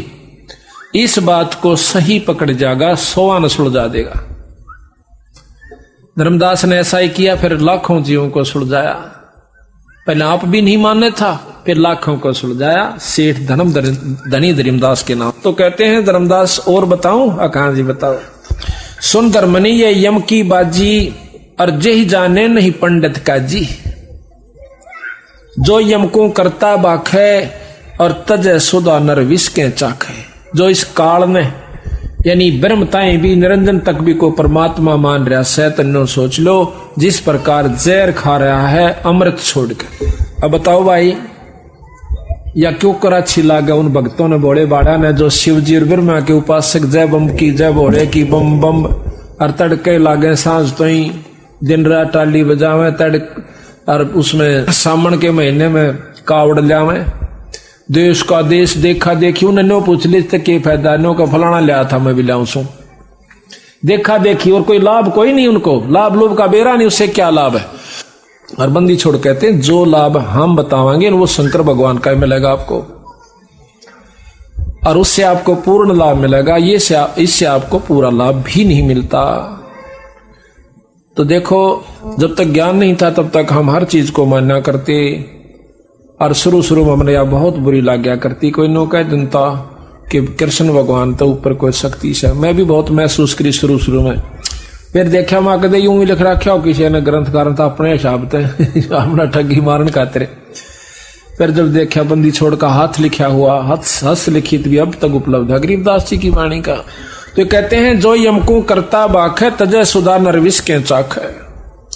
इस बात को सही पकड़ जाएगा, 100 न सुलझा देगा। धर्मदास ने ऐसा ही किया, फिर लाखों जीवों को सुलझाया। पहले आप भी नहीं मानने था, फिर लाखों को सुलझाया। सेठ धनी धर्मदास के नाम। तो कहते हैं धर्मदास और बताऊं? कहां जी बताओ। सुन धर्मनी ये यम की बाजी, और जेहि जाने नहीं पंडित का जी। जो यम को करता बाखे, और तजय सुधा नर विष के चाखे। जो इस काल में यानी ब्रह्म ताई भी निरंजन तक भी को परमात्मा मान रहा है, तन्नो सोच लो जिस प्रकार जहर खा रहा है अमृत छोड़कर। अब बताओ भाई, या क्यों कर अच्छी लागा उन भक्तों ने, भोले बाड़ा ने, जो शिव जी और ब्रह्मा के उपासक जय बम की जय भोले की बम बम। और तड़के लागे सांझ तो ही दिन रात टाली बजावे तड़क, और उसमें सावन के महीने में कावड़ लियावे, देश का देश देखा देखी, उन्हें नो पूछ ली के फायदा, नो का फलाना लिया था मैं भी लाऊं सू, देखा देखी और कोई लाभ कोई नहीं, उनको लाभ लोभ का बेरा नहीं, उससे क्या लाभ है। और बंदी छोड़ कहते हैं जो लाभ हम बतावांगे वो शंकर भगवान का मिलेगा आपको, और उससे आपको पूर्ण लाभ मिलेगा, ये इससे आपको पूरा लाभ भी नहीं मिलता। तो देखो, जब तक ज्ञान नहीं था तब तक हम हर चीज को मान्या करते, और शुरू में हमने यह बहुत बुरी लाग्या करती। कोई नो कह जनता कि कृष्ण भगवान तो ऊपर कोई शक्ति से, मैं भी बहुत महसूस करी शुरू में। फिर देखा मां कदे यूं ही लिख रखा हो किसी ने ग्रंथकार था अपने हिसाब से अपना ठगी मारन खातिर। फिर जब देखा बंदी छोड़ का हाथ लिखा हुआ, हस्त लिखित भी अब तक उपलब्ध है गरीबदास जी की वाणी का। तो कहते हैं जो यमको करता बाख है तजय सुधा नरविश के चाख है।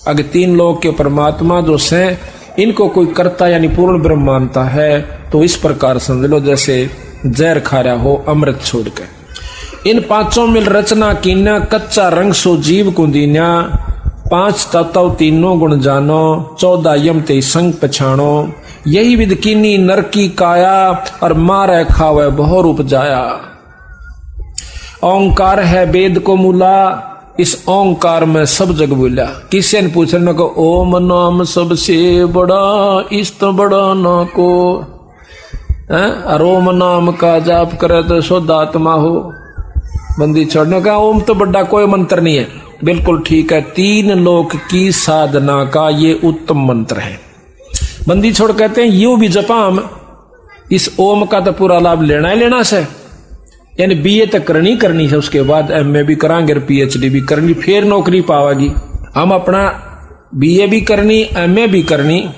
अगर तीन लोग के परमात्मा जो से इनको कोई करता यानी पूर्ण ब्रह्म मानता है तो इस प्रकार समझ लो जैसे जहर खा रहा हो अमृत छोड़ के। इन पांचों मिल रचना कीन्या कच्चा रंग सो जीव कुंदीन्या, पांच तत्व तीनों गुण जानो, 14 यम ते संग पछाणो, यही विद कीनी नर की काया, और मारे खावे बहु रूप जाया। ओंकार है वेद को मूला, इस ओंकार में सब जग बोला। किसी ने पूछने को ओम नाम सबसे बड़ा, इस तो बड़ा ना को, और ओम नाम का जाप करे तो शुद्ध आत्मा हो। बंदी छोड़ने का ओम तो बड़ा कोई मंत्र नहीं है, बिल्कुल ठीक है, 3 लोक की साधना का ये उत्तम मंत्र है। बंदी छोड़ कहते हैं यूं भी जपाम, इस ओम का तो पूरा लाभ लेना ही लेना से, यानी बीए तक करनी है, उसके बाद एमए भी करांगे और पीएचडी भी करनी, फिर नौकरी पावागी। हम अपना बीए भी करनी, एमए भी करनी,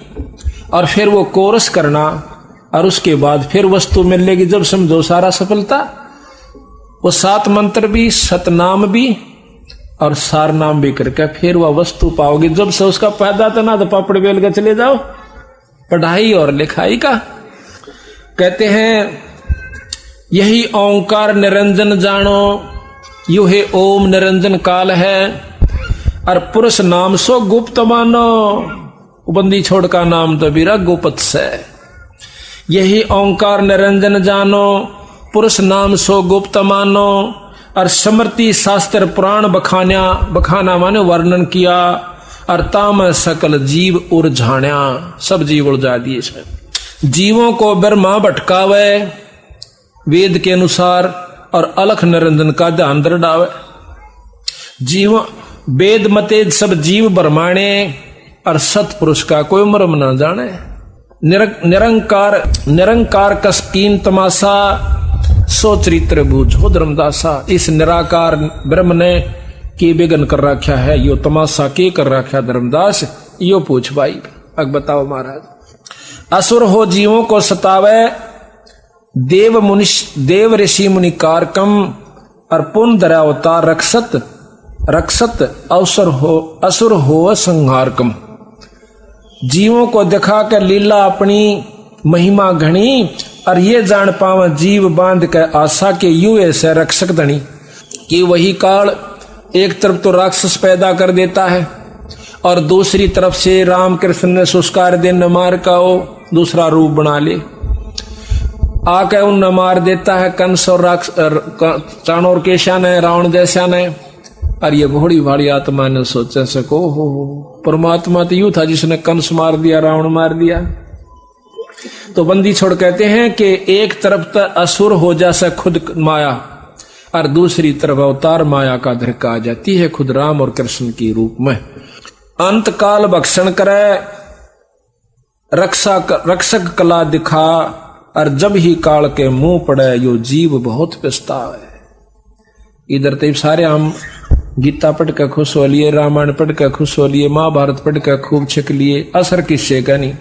और फिर वो कोर्स करना, और उसके बाद फिर वस्तु मिलेगी। जब समझो सारा सफलता, वो 7 मंत्र भी, सतनाम भी और सार नाम भी करके फिर वह वस्तु पाओगे। जब से उसका फायदा तो ना तो पापड़ बेल के चले जाओ पढ़ाई और लिखाई का। कहते हैं यही ओंकार निरंजन जानो, यू है ओम निरंजन काल है, और पुरुष नाम सो गुप्त मानो, बंदी छोड़ का नाम तो बीरा गुप्त से। यही ओंकार निरंजन जानो, पुरुष नाम सो गुप्त मानो, और स्मृति शास्त्र पुराण बखाना माने वर्णन किया, और ताम सकल जीव उलझाण्या, सब जीव उलझा दिए इसमें। जीवों को ब्रह्मा भटकावे वेद के अनुसार, और अलख निरंजन का ध्यान दृढ़ावे। जीव वेद मते सब जीव ब्रह्माणे, और सतपुरुष का कोई मर्म न जाने। निरंकार कसकीन तमाशा, सो चरित्र बूझो धर्मदासा। इस निराकार ब्रह्म ने की विघन कर रखा है, यो तमाशा के कर रखा धर्मदास, यो पूछ भाई। अब बताओ महाराज। असुर हो जीवों को सतावे, देव ऋषि मुनि कारकम, और पुन धरा अवतार रक्षत असुर हो संहारकम। जीवों को दिखा कर लीला अपनी महिमा घनी, और ये जान पावा जीव बांध के आशा के यू ऐसे रक्षक धनी। कि वही काल एक तरफ तो राक्षस पैदा कर देता है, और दूसरी तरफ से राम कृष्ण ने सुस्कार दे न मार का वो दूसरा रूप बना ले, आके उन मार देता है कंस और चाणोर केशा ने, रावण जैसा ने। और ये घोड़ी भाड़ी आत्मा ने सोचा सको हो परमात्मा तो यूं था जिसने कंस मार दिया, रावण मार दिया। तो बंदी छोड़ कहते हैं कि एक तरफ तो असुर हो जैसा खुद माया, और दूसरी तरफ अवतार माया का धरका आ जाती है खुद राम और कृष्ण की रूप में। अंत काल भक्षण करे, रक्षक कला दिखा, और जब ही काल के मुंह पड़े यो जीव बहुत पछतावे। इधर तो सारे हम गीता पढ़ कर खुश हो लिए, रामायण पढ़ कर खुश हो लिए, महाभारत पढ़ कर खूब छिक लिए, असर किससे का नहीं।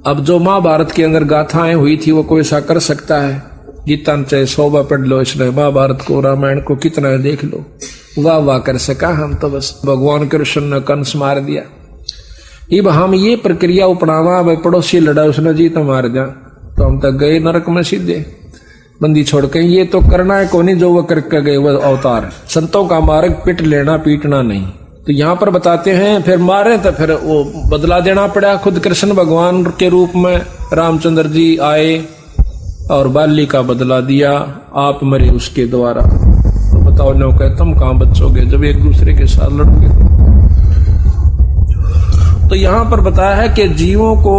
अब जो महाभारत के अंदर गाथाएं हुई थी वो कोई ऐसा कर सकता है? गीता चाहे 100 बार पढ़ लो, इसने महाभारत को रामायण को कितना देख लो, वाह वाह कर सका हम तो बस भगवान कृष्ण ने कंस मार दिया। अब हम ये प्रक्रिया अपनावा, भाई पड़ोसी लड़ा उसने जीत मार जा, तो हम तक गए नरक में सीधे। बंदी छोड़ के ये तो करना है कोनी जो वो करके गए वो अवतार। संतों का मार्ग पिट लेना पीटना नहीं, तो यहां पर बताते हैं फिर मारे तो फिर वो बदला देना पड़ा। खुद कृष्ण भगवान के रूप में रामचंद्र जी आए और बाली का बदला दिया, आप मरे उसके द्वारा। तो बताओ नो कहे तुम कहां बचोगे जब एक दूसरे के साथ लड़ोगे। तो यहां पर बताया है कि जीवों को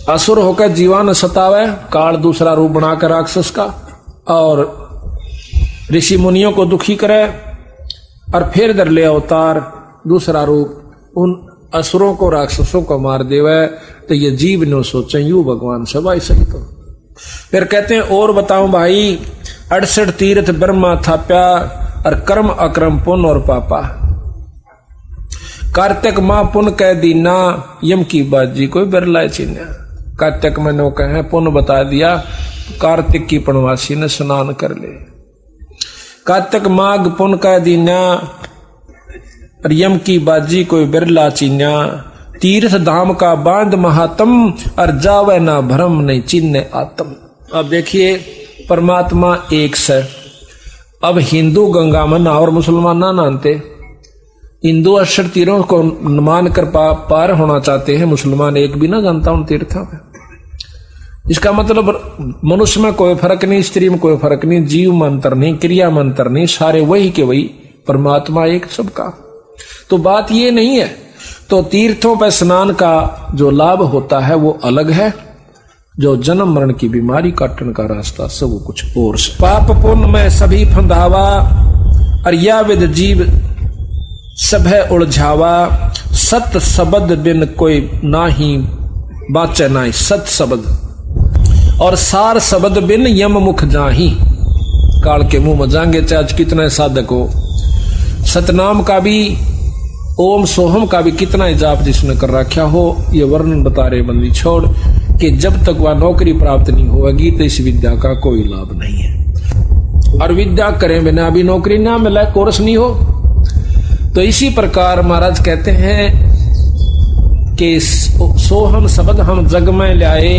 असुर होकर जीवान सतावे, काल दूसरा रूप बनाकर राक्षस का, और ऋषि मुनियों को दुखी करे, और फिर दर ले अवतार दूसरा रूप उन असुरों को राक्षसों को मार देवे। तो ये जीव नो सोचे यू भगवान सबाई सही। तो फिर कहते हैं और बताऊं भाई, 68 तीर्थ ब्रह्मा थाप्या, और कर्म अक्रम पुण्य और पापा। कार्तिक मां पुण्य कह दीना, यम की बाजी कोई बिरला चिन्ह। कार्तिक में नो कहे पुण्य बता दिया, कार्तिक की पुण्यवासी ने स्नान कर ले। कार्तिक माघ पुण्य कह दीना, और यम की बाजी कोई बिरला चिन्ह। तीर्थ धाम का बांध महात्म, और जावे ना भ्रम नहीं चिन्ह आत्म। अब देखिए परमात्मा एक से। अब हिंदू गंगा में ना और मुसलमान ना नहाते। हिंदू 68 तीरों को मानकर पार होना चाहते हैं, मुसलमान एक भी ना जानता उन तीर्थों में। इसका मतलब मनुष्य में कोई फर्क नहीं, स्त्री में कोई फर्क नहीं, जीव में अंतर नहीं, क्रिया में अंतर नहीं, सारे वही के वही, परमात्मा एक सबका। तो बात ये नहीं है। तो तीर्थों पर स्नान का जो लाभ होता है वो अलग है, जो जन्म मरण की बीमारी काटने का रास्ता सब कुछ और से। पाप पुण्य में सभी फंदावा, और या विद जीव सब है उलझावा। सत शब्द बिन कोई नाही बाचे नाई, सत शब्द और सार शब्द बिन यम मुख जाही। काल के मुंह में जाएंगे चाहे आज कितना साधक हो। सतनाम का भी, ओम सोहम का भी कितना ही जाप जिसने कर रखा हो, ये वर्णन बता रहे बंदी छोड़ कि जब तक वह नौकरी प्राप्त नहीं होगी तो इस विद्या का कोई लाभ नहीं है। और विद्या करें बिना भी नौकरी ना मिले, कोर्स नहीं हो। तो इसी प्रकार महाराज कहते हैं कि सोहम शब्द हम जग में लाए,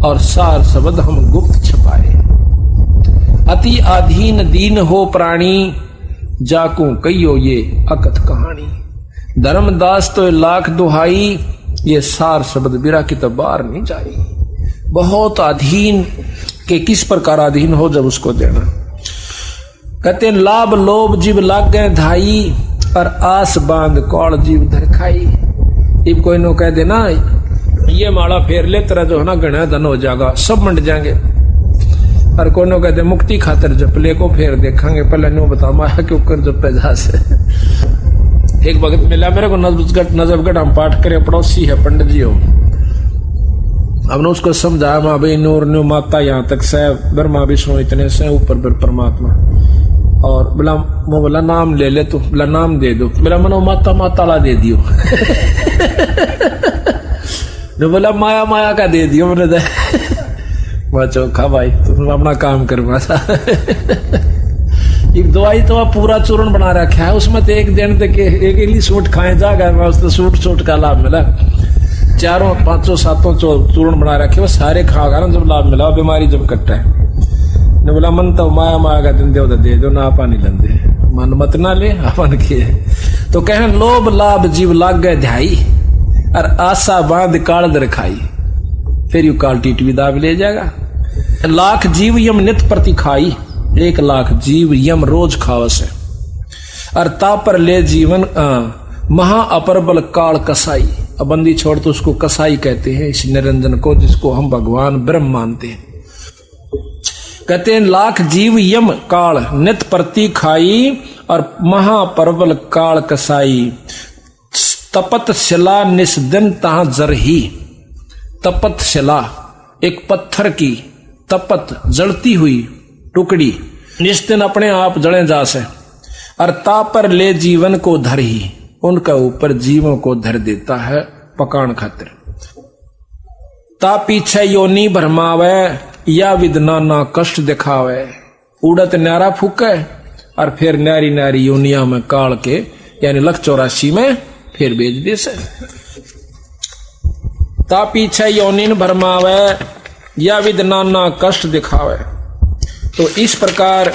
और सार शब्द हम गुप्त छपाए। अति आधीन दीन हो प्राणी, जाकू कहियो ये अकथ कहानी। धर्मदास तो लाख दुहाई, ये सार शब्द बिरा की तो बार नहीं जाई। बहुत अधीन के किस प्रकार अधीन हो जब उसको देना। कहते लाभ लोभ जीव लाग गए धाई, और आस बांध कौड़ जीव धर खाई। इब कोई नो कह देना ये माला फेर ले, तेरा जो है ना गणा धन हो जाएगा, सब मंड जाएंगे। और कोई नो कहते मुक्ति खातर जपले को फेर देखेंगे, पहले नो बता माया क्यों कर जपे जा से। एक भगत मिला मेरे को नजफगढ़, हम पाठ करे, पड़ोसी है पंडित जी हो। हमने उसको समझाया माँ भाई नूर न्यू माता यहाँ तक से, ब्रह्मा विष्णु इतने से, ऊपर परमात्मा। और बोला नाम ले ले, तो बोला नाम दे दो, बोला मनो माता माताला दे दियो। तो बोला माया माया का दे दियो मैंने। वह चौखा भाई तुम अपना काम करवा था। एक दवाई तो पूरा चूर्ण बना रखा है, उसमें तो एक दिन तक एक ही सूट खाए जाएगा, उसको सूट का लाभ मिला। 4 5 7 चूर्ण बना रखे, वो सारे खागा ना जब लाभ मिला, बीमारी जब कट्टा है। ने बोला मन तो माया माया का दिन दे दो ना, आपा नहीं लंदे, मन मत ना ले अपन किए। तो कहें लोभ लाभ जीव लाग गए ध्याई, और आशा बांध काल दर खाई। फिर यू काल टीटवी दाब ले जाएगा। लाख जीव यम नित प्रति खाई, 1 लाख जीव यम रोज खावस है। और तापर ले जीवन महा अपरबल काल कसाई। अब बंदी छोड़ तो उसको कसाई कहते हैं इस निरंजन को, जिसको हम भगवान ब्रह्म मानते हैं। कहते हैं लाख जीव यम काल नित प्रति खाई, और महापरबल काल कसाई। तपत शिला निस्दिन तहां जरही। तपत शिला एक पत्थर की तपत जलती हुई टुकड़ी, निस्दिन अपने आप जले जा से। और तापर ले जीवन को धर ही, उनका ऊपर जीवों को धर देता है पकान खातिर। ता पीछे योनी भरमावे, या विदना ना कष्ट दिखावे। उड़त न्यारा फूके, और फिर न्यारी न्यारी योनिया में काल के यानी 184 में फिर बेच दे से। ता पीछे योनिन भरमावे, या विदना ना कष्ट दिखावे। तो इस प्रकार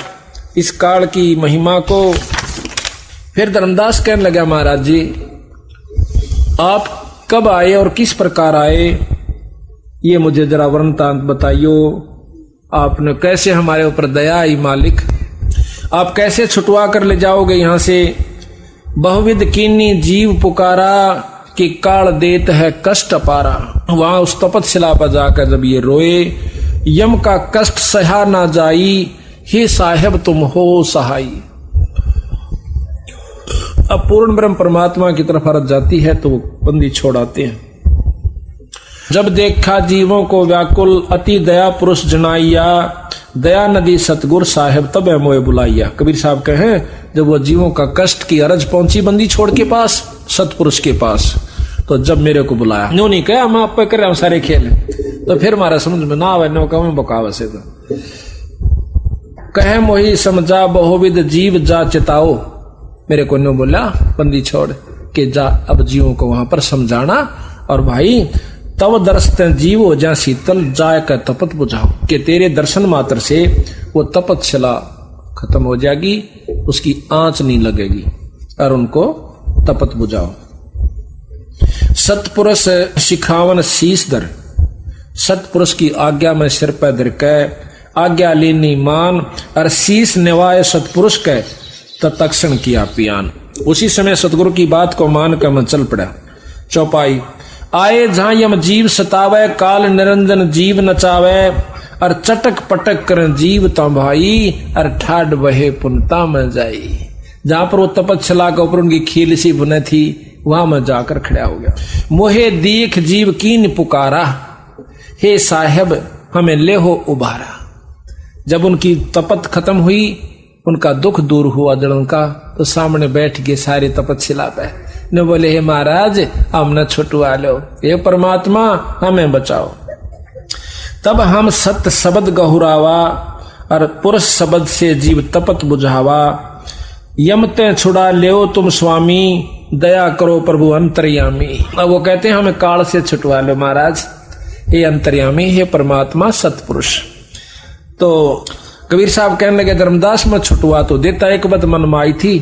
इस काल की महिमा को फिर धर्मदास कहने लगा, महाराज जी आप कब आए और किस प्रकार आए, ये मुझे जरा वृत्तांत बताइयो। आपने कैसे हमारे ऊपर दया आई मालिक, आप कैसे छुटवा कर ले जाओगे यहाँ से। बहुविध कीनी जीव पुकारा कि काल देत है कष्ट अपारा। वहां उस तपतशिला पर जाकर जब ये रोए, यम का कष्ट सहा ना जाई, हे साहेब तुम हो सहाई। अब पूर्ण ब्रह्म परमात्मा की तरफ अरज जाती है तो वो बंदी छोड़ाते हैं। जब देखा जीवों को व्याकुल, अति दया पुरुष जनाइया, दया नदी सतगुर साहेब तब है मोए बुलाइया। कबीर साहब कहे जब वो जीवों का कष्ट की अरज पहुंची बंदी छोड़ के पास, सतपुरुष के पास, तो जब मेरे को बुलाया, नो नहीं कहा हम आप पे कर रहे हम सारे खेल, तो फिर हमारा समझ में ना आवे, नो कहूं बकाव से तो कहे मोही समझा बहुविध जीव जा चिताओ। मेरे को नो बोला बंदी छोड़ के जा, अब जीवों को वहां पर समझाना, और भाई तब दर्शन जीव हो जा शीतल, जाय का तपत बुझाओ, कि तेरे दर्शन मात्र से वो तपतशिला खत्म हो जाएगी, उसकी आंच नहीं लगेगी, और उनको तपत बुझाओ। सतपुरुष शिखावन शीश दर, सतपुरुष की आज्ञा में सिर पर धर के आज्ञा लेनी मान, और शीश निवाय सतपुरुष के तत्क्षण किया पियान। उसी समय सतगुरु की बात को मान कर मैं चल पड़ा। चौपाई आए जहां यम जीव सतावे, काल निरंजन जीव नचावे, और चटक पटक कर जीव तो भाई, और ठाड बहे पुनता में जाई। जहां पर वो तपतशिला के ऊपर उनकी खील सी बुने थी, वहां मैं जाकर खड़ा हो गया। मोहे दीख जीव कीन पुकारा, हे साहेब हमें ले हो उबारा। जब उनकी तपत खत्म हुई, उनका दुख दूर हुआ जड़ों का, तो सामने बैठ गए सारे तपतशिला पे, न बोले हे महाराज हम न छुटवा लो, हे परमात्मा हमें बचाओ। तब हम सत्य शब्द गहुरावा, और पुरुष शब्द से जीव तपत बुझावा। यमते छुड़ा ले तुम स्वामी, दया करो प्रभु अंतर्यामी। अब वो कहते हैं हमें काल से छुटवा लो महाराज, हे अंतर्यामी, हे परमात्मा सतपुरुष। तो कबीर साहब कहने लगे धर्मदास में छुटवा तो देता, एक बात मन में आई थी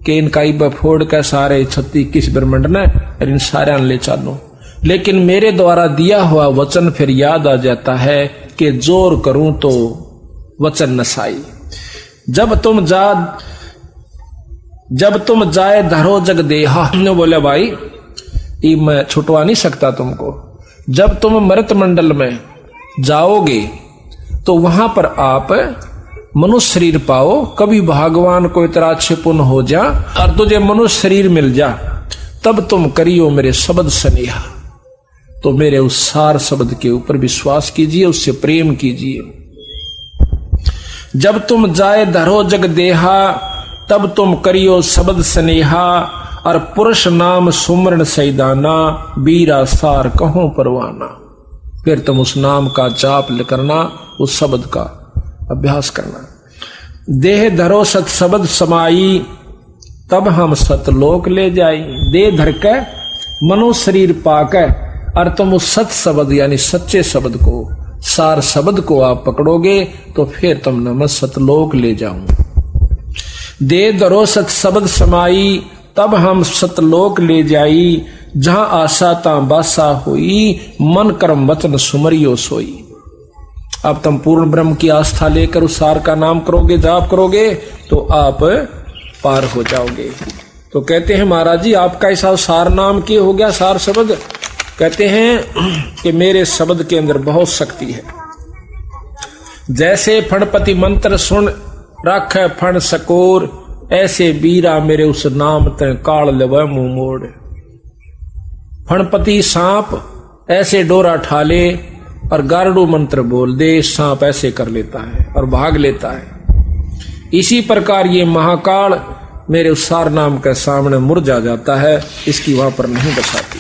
कि इनका इब फोड़ के सारे 36 ब्रह्मंड ने इन सारे ले चालू, लेकिन मेरे द्वारा दिया हुआ वचन फिर याद आ जाता है कि जोर करूं तो वचन नसाई। जब तुम जाए धरो जग देहा। ने बोले भाई ये मैं छुटवा नहीं सकता तुमको। जब तुम मृत मंडल में जाओगे तो वहां पर आप मनुष्य शरीर पाओ, कभी भगवान को इतना अच्छे पुण्य हो जा और तुझे मनुष्य शरीर मिल जा, तब तुम करियो मेरे शब्द स्नेहा। तो मेरे उस सार शब्द के ऊपर विश्वास कीजिए, उससे प्रेम कीजिए। जब तुम जाए धरो जग देहा, तब तुम करियो शब्द स्नेहा, और पुरुष नाम सुमरण सैदाना, बीरा सार कहो परवाना। फिर तुम उस नाम का जाप करना, उस शब्द का अभ्यास करना। देह धरो सत शब्द समाई, तब हम सतलोक ले जाई। देह धर के मनुष्य शरीर पाके, और तुम उस सत शब्द यानी सच्चे शब्द को, सार शब्द को आप पकड़ोगे तो फिर तुम मैं सतलोक ले जाऊं। दे धरो सत शब्द समाई, तब हम सतलोक ले जाई। जहां आशा ता बासा हुई, मन कर्म वचन सुमरियो सोई। अब तुम पूर्ण ब्रह्म की आस्था लेकर उस सार का नाम करोगे, जाप करोगे, तो आप पार हो जाओगे। तो कहते हैं महाराज जी आपका ऐसा सार नाम की हो गया, सार शब्द। कहते हैं कि मेरे शब्द के अंदर बहुत शक्ति है। जैसे फणपति मंत्र सुन रख फण सकोर, ऐसे बीरा मेरे उस नाम ते काल लेवे मुंह मोड़। फणपति सांप ऐसे डोरा ठाले और गारडू मंत्र बोल दे, सांप ऐसे कर लेता है और भाग लेता है। इसी प्रकार ये महाकाल मेरे उस सार नाम के सामने मुरझा जाता है, इसकी वहां पर नहीं बसाती।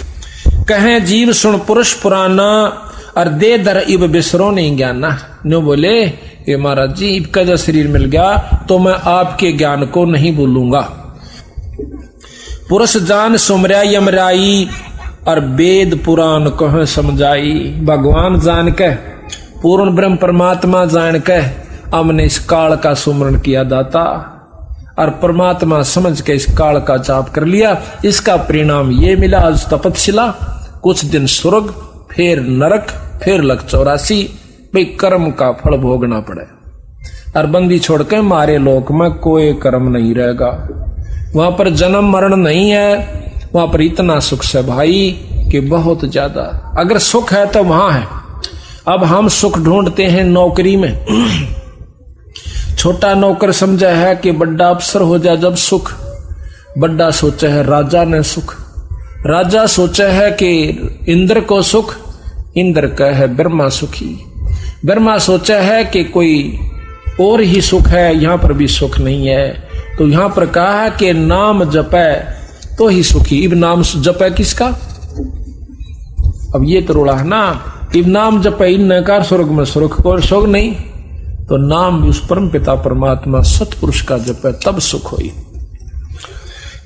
कहें जीव सुन पुरुष पुराना, और दे दर इब बिसरो नहीं ज्ञाना। नो बोले ये महाराज जी इब का जब शरीर मिल गया तो मैं आपके ज्ञान को नहीं भूलूंगा। पुरुष जान सुमरा यमराई, और वेद पुराण कह समझाई। भगवान जान के, पूर्ण ब्रह्म परमात्मा जान के हमने इस काल का सुमरण किया दाता, और परमात्मा समझ के इस काल का जाप कर लिया। इसका परिणाम ये मिला, आज तपस्या, कुछ दिन स्वर्ग, फिर नरक, फिर लक 84। भाई कर्म का फल भोगना पड़े। और बंदी छोड़ के मारे लोक में कोई कर्म नहीं रहेगा, वहां पर जन्म मरण नहीं है, वहां पर इतना सुख से भाई कि बहुत ज्यादा। अगर सुख है तो वहां है। अब हम सुख ढूंढते हैं नौकरी में। छोटा नौकर समझा है कि बड़ा अफसर हो जाए जब सुख, बड़ा सोचा है राजा ने सुख, राजा सोचा है कि इंद्र को सुख, इंद्र का है ब्रह्मा सुखी, ब्रह्मा सोचा है कि कोई और ही सुख है, यहां पर भी सुख नहीं है। तो यहां पर कहा है कि नाम जपे तो ही सुखी। इब नाम जपे किसका? अब ये तो रोड़ा है ना, इब नाम जपे इन नकार स्वर्ग में सुख को सुख नहीं, तो नाम भी उस परम पिता परमात्मा सतपुरुष का जपे तब सुख होई।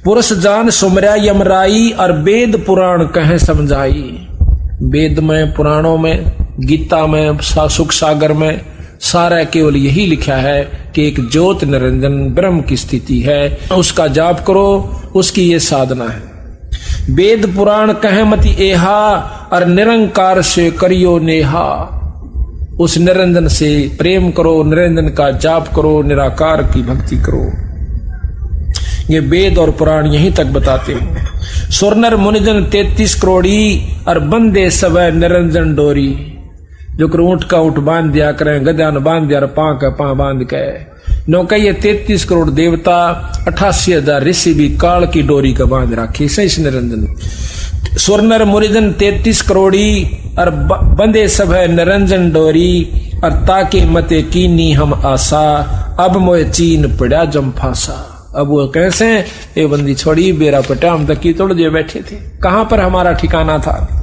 पुरुष जान सुमरा यमराई और वेद पुराण कहे समझाई। वेद में, पुराणों में, गीता में, सुख सागर में सारा केवल यही लिखा है कि एक ज्योत निरंजन ब्रह्म की स्थिति है, उसका जाप करो, उसकी ये साधना है। वेद पुराण कहे मति एहा और निरंकार से करियो नेहा। उस निरंजन से प्रेम करो, निरंजन का जाप करो, निराकार की भक्ति करो। ये वेद और पुराण यहीं तक बताते हैं। सुरनर मुनिजन 33 करोड़ी और बंदे सब निरंजन डोरी। जो ऊंट का ऊंट बांध दिया करें, गधा न बांध दिया, पां का पां बांध के नौका। ये 33 करोड़ देवता, 88,000 ऋषि भी काल की डोरी का बांध राखी सही निरंजन। सुरनर मुनिजन 33 करोड़ी और बंदे सब है निरंजन डोरी। और ताके मते कीनी हम आशा, अब मोए चीन पड़ा जम फांसा। अब वो कैसे, ये बंदी छोड़ी बेरा पटा, हम तक की तोड़ दिए बैठे थे, कहां पर हमारा ठिकाना था।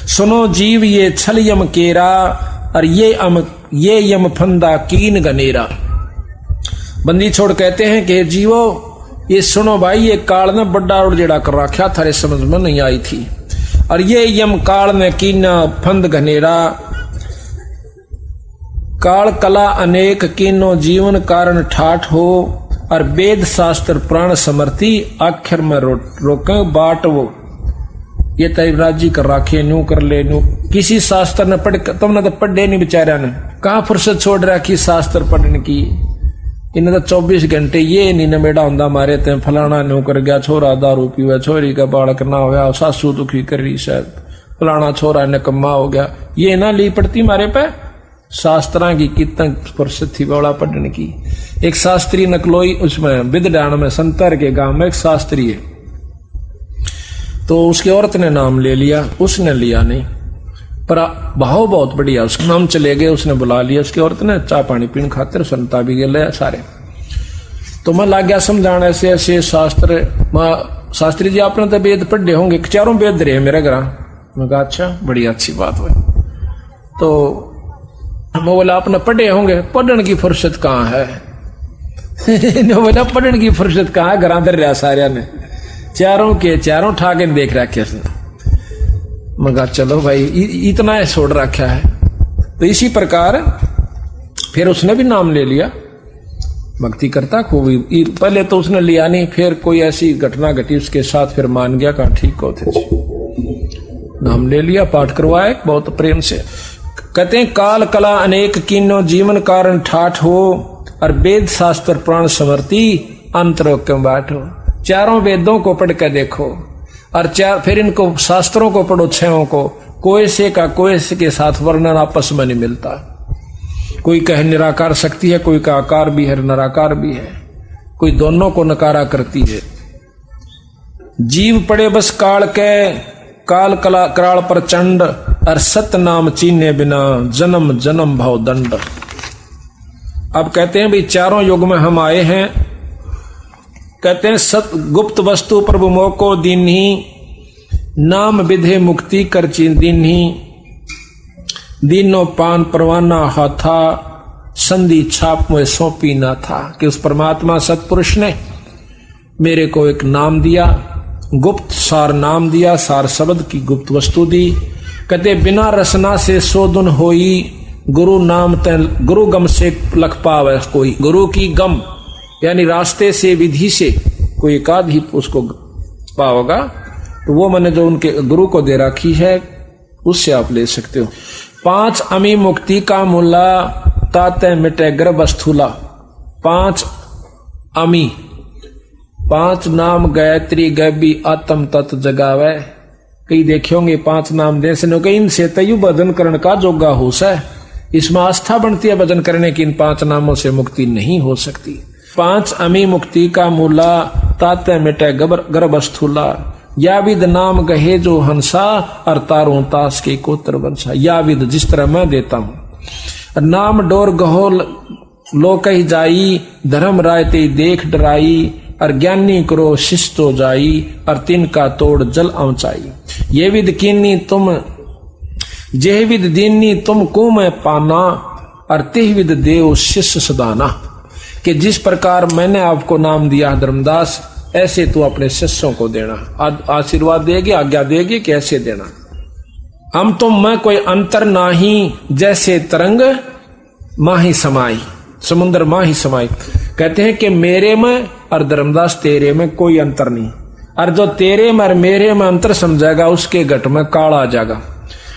सुनो जीव ये छल यम केरा और ये यम फंदा कीन गनेरा। बंदी छोड़ कहते हैं कि जीवो ये सुनो भाई, ये काल ने बड़ा उड़जेड़ा कर रखा, थारे समझ में नहीं आई थी। और ये यम काल ने कीना फंद घनेरा। काल कला अनेक कीनो जीवन कारण ठाठ हो। और वेद शास्त्र प्राण समर्थी आखिर में रोके बाट वो। ये तैवराज जी कर राखे, न्यू कर ले न्यू। किसी शास्त्र ने पढ़, तुमने तो पढ़े नहीं बेचारा ने, कहा फुर्सत छोड़ रखी शास्त्र पढ़ने की। इन्हें तो 24 घंटे ये नहीं नमेड़ा होंदा मारे ते फलाना न्यू कर गया, छोरा दारू पीवा, छोरी का बालक ना होया, सासू दुखी कर रही शायद, फलाना छोरा निकम्मा हो गया। ये ना ली पड़ती मारे पे शास्त्रा की कितना फुर्सत थी बौड़ा पढ़ने की। एक शास्त्री नकलोई, उसमें विदडान में संतर के गांव में एक शास्त्री है, तो उसकी औरत ने नाम ले लिया, उसने लिया नहीं, पर भाव बहुत बढ़िया, उसका नाम चले गए, उसने बुला लिया। उसकी औरत ने चाय पानी पीने खातिर सुनता भी गए सारे। तो मैं लग गया समझाने ऐसे ऐसे शास्त्र। शास्त्री जी आपने तो वेद पढ़े होंगे, चारों वेद रहे मेरे घर। मैं कहा अच्छा, बड़ी अच्छी बात हुई। तो मैं बोला आपने पढ़े होंगे, पढ़ने की फुर्सत कहाँ है। बोला पढ़ने की फुर्सत कहाँ है, घर दर रहा सारे ने, चारों के चारों ठाके देख रखे। मगर चलो भाई इतना है छोड़ रखा है। तो इसी प्रकार फिर उसने भी नाम ले लिया, भक्ति करता खूब। पहले तो उसने लिया नहीं, फिर कोई ऐसी घटना घटी उसके साथ, फिर मान गया, कहा ठीक होते, नाम ले लिया, पाठ करवाए बहुत प्रेम से। कहते हैं काल कला अनेक कीनो जीवन कारण ठाठ हो। और वेद शास्त्र प्राण समर्थी अंतरो क्यों बैठो। चारों वेदों को पढ़ के देखो और फिर इनको शास्त्रों को पढ़ो, छहों को। कोई से का कोई से के साथ वर्णन आपस में नहीं मिलता। कोई कहे निराकार शक्ति है, कोई का आकार भी है, निराकार भी है, कोई दोनों को नकारा करती है। जीव पड़े बस काल के, काल कला कराल प्रचंड। और सत नाम चीने बिना जन्म जन्म भाव दंड। अब कहते हैं भाई चारों युग में हम आए हैं। कहते हैं सत गुप्त वस्तु प्रभु मोको दीन्ही, नाम विधे मुक्ति कर चीन दीन्ही। दीनो पान परवाना हाथा, संधि छाप में सौंपी ना था। कि उस परमात्मा सतपुरुष ने मेरे को एक नाम दिया, गुप्त सार नाम दिया, सार शब्द की गुप्त वस्तु दी। कहते बिना रसना से शोधन होई, गुरु नाम ते गुरु गम से लख पावे कोई। गुरु की गम यानी रास्ते से विधि से कोई एकाध ही उसको पाओगा, तो वो मैंने जो उनके गुरु को दे रखी है उससे आप ले सकते हो। 5 अमी मुक्ति का मुल्ला ताते मिटे गर्भ स्थूला। 5 अमी, 5 नाम गायत्री गैबी आत्म तत्व जगावे। कई देखे होंगे 5 नाम देशनों के, इनसे तयु भजन करण का जोगा हो सा। इसमें आस्था बनती है भजन करने की, इन 5 नामों से मुक्ति नहीं हो सकती। 5 अमी मुक्ति का मूला ताते मिटे गर्भ स्थूला। या विद नाम गहे जो हंसा और तारों तास के कोत्र बंसा। या विद जिस तरह मैं देता हूं, नाम डोर गहो लोक ही जाई, धर्म राय ते देख डराई, और ज्ञानी करो शिष्टो जाई, और तिनका तोड़ जल औंचाई। ये विद कीनी तुम जेह विद दीनी तुम को मैं पाना, और तेह विद देव शिष्य सदाना। कि जिस प्रकार मैंने आपको नाम दिया धर्मदास, ऐसे तू अपने शिष्यों को देना। आशीर्वाद देगी, आज्ञा देगी कि ऐसे देना। हम तुम में कोई अंतर नाही, जैसे तरंग माही समाई, समुद्र माही समाई। कहते हैं कि मेरे में और धर्मदास तेरे में कोई अंतर नहीं, और जो तेरे में और मेरे में अंतर समझेगा उसके घट में काल आ जाएगा।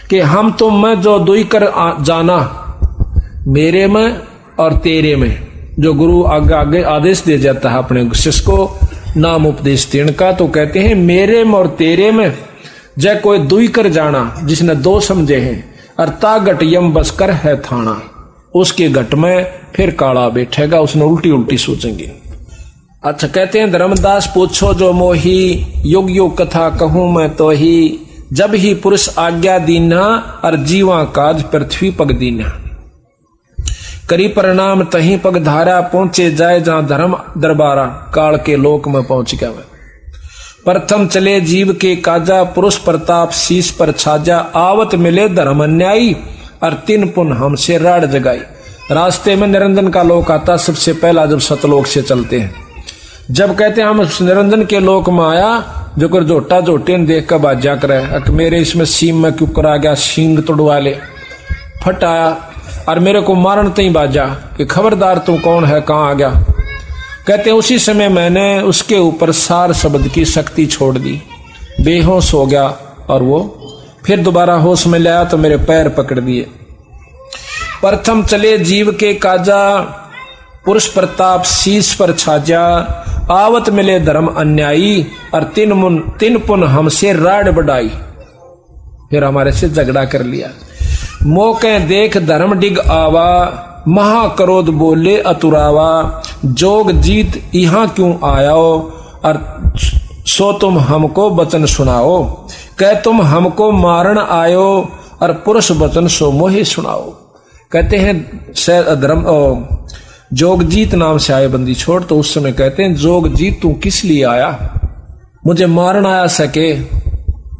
कि हम तुम में जो दुई कर जाना, मेरे में और तेरे में, जो गुरु आगे आदेश दे जाता है अपने शिष्य को नाम उपदेश देने का, तो कहते हैं मेरे में और तेरे में जय कोई दुई कर जाना, जिसने 2 समझे हैं, और ता घट यम बस कर है थाना। उसके घट में फिर काला बैठेगा, उसने उल्टी उल्टी सोचेंगे। अच्छा, कहते हैं धर्मदास पूछो जो मोही, युग युग कथा कहूं मैं तो ही, जब ही पुरुष आज्ञा दीना, और जीवा काज पृथ्वी पग दीना। करी परिणाम तही पग धारा, पहुंचे जाए जहां धर्म दरबारा, काल के लोक में पहुंच गया। प्रथम चले जीव के काजा, पुरुष प्रताप शीश पर छाजा, आवत मिले धर्म अन्यायी, और 3 पुन हमसे राड जगाई। रास्ते में निरंजन का लोक आता सबसे पहला, जब सतलोक से चलते हैं। जब कहते हैं हम निरंजन के लोक में आया, जो कर जोटा जोटे देख कर बाजा करे, मेरे इसमें सीम में क्यों करा गया, सींग तोड़वा ले। फट आया और मेरे को मारन तई बाजा कि खबरदार तू कौन है, कहां आ गया। कहते उसी समय मैंने उसके ऊपर सार शब्द की शक्ति छोड़ दी, बेहोश हो गया, और वो फिर दोबारा होश में लाया तो मेरे पैर पकड़ दिए। प्रथम चले जीव के काजा, पुरुष प्रताप शीश पर छाजा, आवत मिले धर्म अन्यायी, और 3 पुन हमसे राड बढ़ाई। फिर हमारे से झगड़ा कर लिया। मौके देख धर्म डिग आवा, महाक्रोध बोले अतुरावा, जोग जीत यहाँ क्यों आयाओ, और सो तुम हमको वचन सुनाओ। कह तुम हमको मारन आयो, और पुरुष वचन सो मोहि सुनाओ। कहते हैं धर्म जोगजीत नाम से आए बंदी छोड़, तो उस समय कहते हैं जोगजीत तू किस लिए आया, मुझे मारन आया सके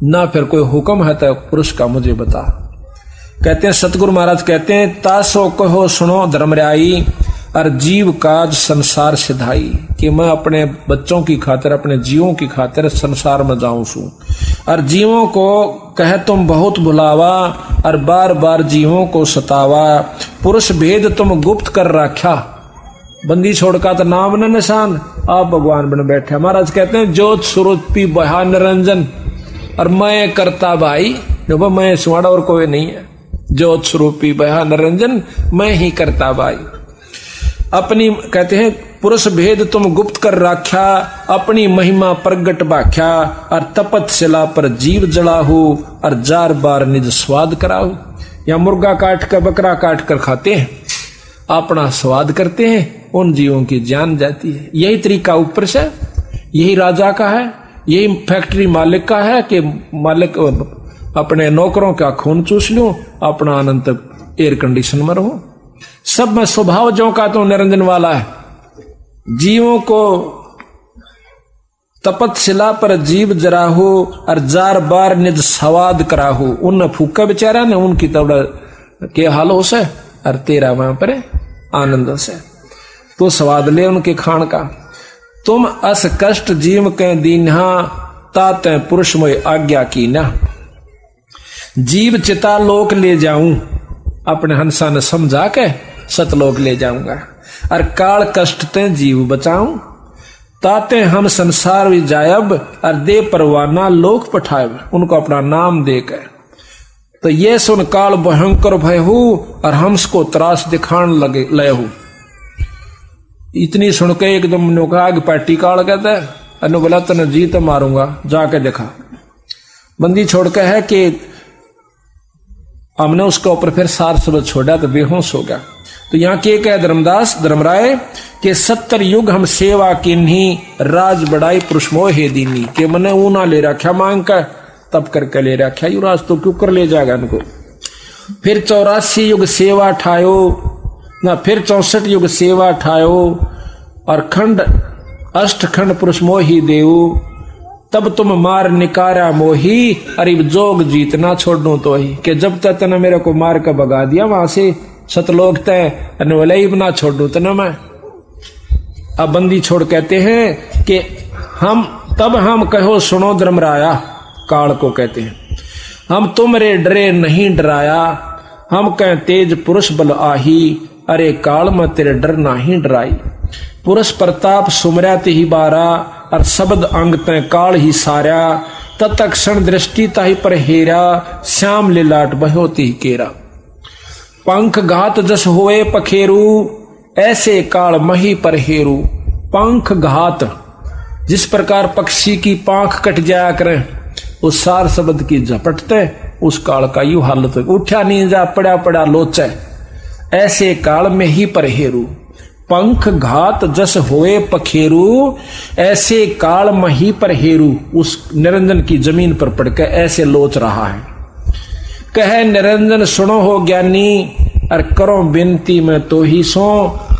ना, फिर कोई हुक्म है तो पुरुष का मुझे बता। कहते हैं सतगुरु महाराज कहते हैं तासो कहो सुनो धर्मराई, और जीव काज संसार सिधाई। कि मैं अपने बच्चों की खातिर, अपने जीवों की खातिर संसार में जाऊं सू, और जीवों को कहे तुम बहुत भुलावा, और बार बार जीवों को सतावा। पुरुष भेद तुम गुप्त कर रखा, बंदी छोड़ का तो नाम न निशान, आप भगवान बन बैठे। महाराज कहते हैं ज्योत स्वरूपी बहा निरंजन, और मैं करता भाई, जो मैं सुवाड़ा और कोई नहीं है। ज्योत स्वरूपी बहा निरंजन, मैं ही करता भाई। अपनी कहते हैं पुरुष भेद तुम गुप्त कर राख्या, अपनी महिमा प्रगट बाख्या, और तपत शिला पर जीव जड़ाहू, और जार बार निज स्वाद कराहू। या मुर्गा काट कर बकरा काट कर खाते हैं, अपना स्वाद करते हैं, उन जीवों की जान जाती है। यही तरीका ऊपर से, यही राजा का है, यही फैक्ट्री मालिक का है कि मालिक अपने नौकरों का खून चूस लूं, अपना आनंद एयर कंडीशन में रहूं। सब में स्वभाव जो का तो निरंजन वाला है। जीवों को तपत शिला पर जीव जराहू, और जार बार निज स्वाद कराहू। उन फूका बेचारा ने उनकी तोड़ा के हाल हो से, और तेरा वहां पर आनंद से तो स्वाद ले उनके खान का। तुम अस कष्ट जीव के दीन्हा, ताते पुरुष मोय आज्ञा की ना। जीव चिता लोक ले जाऊं, अपने हंसा ने समझा के सतलोक ले जाऊंगा। और काल कष्ट ते जीव बचाऊं, ताते हम संसार भी जायब और दे परवाना लोक पठायब, उनको अपना नाम देकर। तो ये सुन काल भयंकर भयहु और हंसको त्रास दिखान लगे लयहु। इतनी सुन के एकदम ने कहा कि पैटी काल कहता है, अनु बोला तने जीत मारूंगा, जाके देखा। बंदी छोड़ के है कि हमने उसके ऊपर फिर सार शब्द छोड़ा तो बेहोश हो गया। तो यहाँ के कह धर्मदास धर्मराय के 70 युग हम सेवा किन्हीं, राज बढ़ाई पुरुष मोहे दीनी, के मने ऊना ले रखा मांग कर तब करके ले रखा, युवराज तो क्यों कर ले जाएगा इनको। फिर 84 युग सेवा ठायो ना, फिर 64 युग सेवा ठायो और खंड अष्ट खंड पुरुष मोही देव, तब तुम मार निकारा मोही, अरे जोग जीतना छोड़ू तो ही, कि जब तक तने मेरे को मार कर भगा दिया वहां से सतलोक तय अनवलई बना छोड़ू तना मैं। अब बंदी छोड़ कहते हैं कि हम कहो सुनो धर्मराया, काल को कहते हैं, हम तुमरे डरे नहीं डराया, हम कह तेज पुरुष बल आही, अरे काल में तेरे डर नहीं डराई। पुरुष प्रताप सुमरा ते ही बारा, और शब्द अंग तय काल ही सारा, तत्क्षण दृष्टि ताही पर हेरा, श्याम लिलाट बहोती ही केरा। पंख घात जस होए पखेरू, ऐसे काल मही पर हेरू। पंख घात, जिस प्रकार पक्षी की पांख कट जाया करें, उस सार शब्द की झपटते उस काल का यू हालत, उठा नहीं जा पड़ा पड़ा लोचे, ऐसे काल में ही पर हेरू। पंख घात जस होए पखेरू, ऐसे काल मही पर हेरू, उस निरंजन की जमीन पर पड़कर ऐसे लोच रहा है। कहे निरंजन सुनो हो ज्ञानी, और करो बिनती में तो ही सो,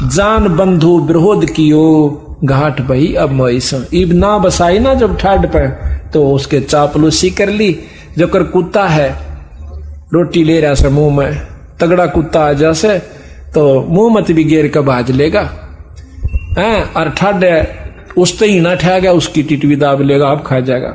जान बंधु विरोध कियो, घाट भई अब मोइसो। इब ना बसाई ना जब ठाड पे, तो उसके चापलूसी कर ली। जो कर कुत्ता है रोटी ले रहा से मुंह में, तगड़ा कुत्ता आ जैसे तो मुंह मत भी गेर का भाज लेगा, और ठाड उस ही ना ठा गया उसकी टिटवी दाब लेगा, आप खा जाएगा।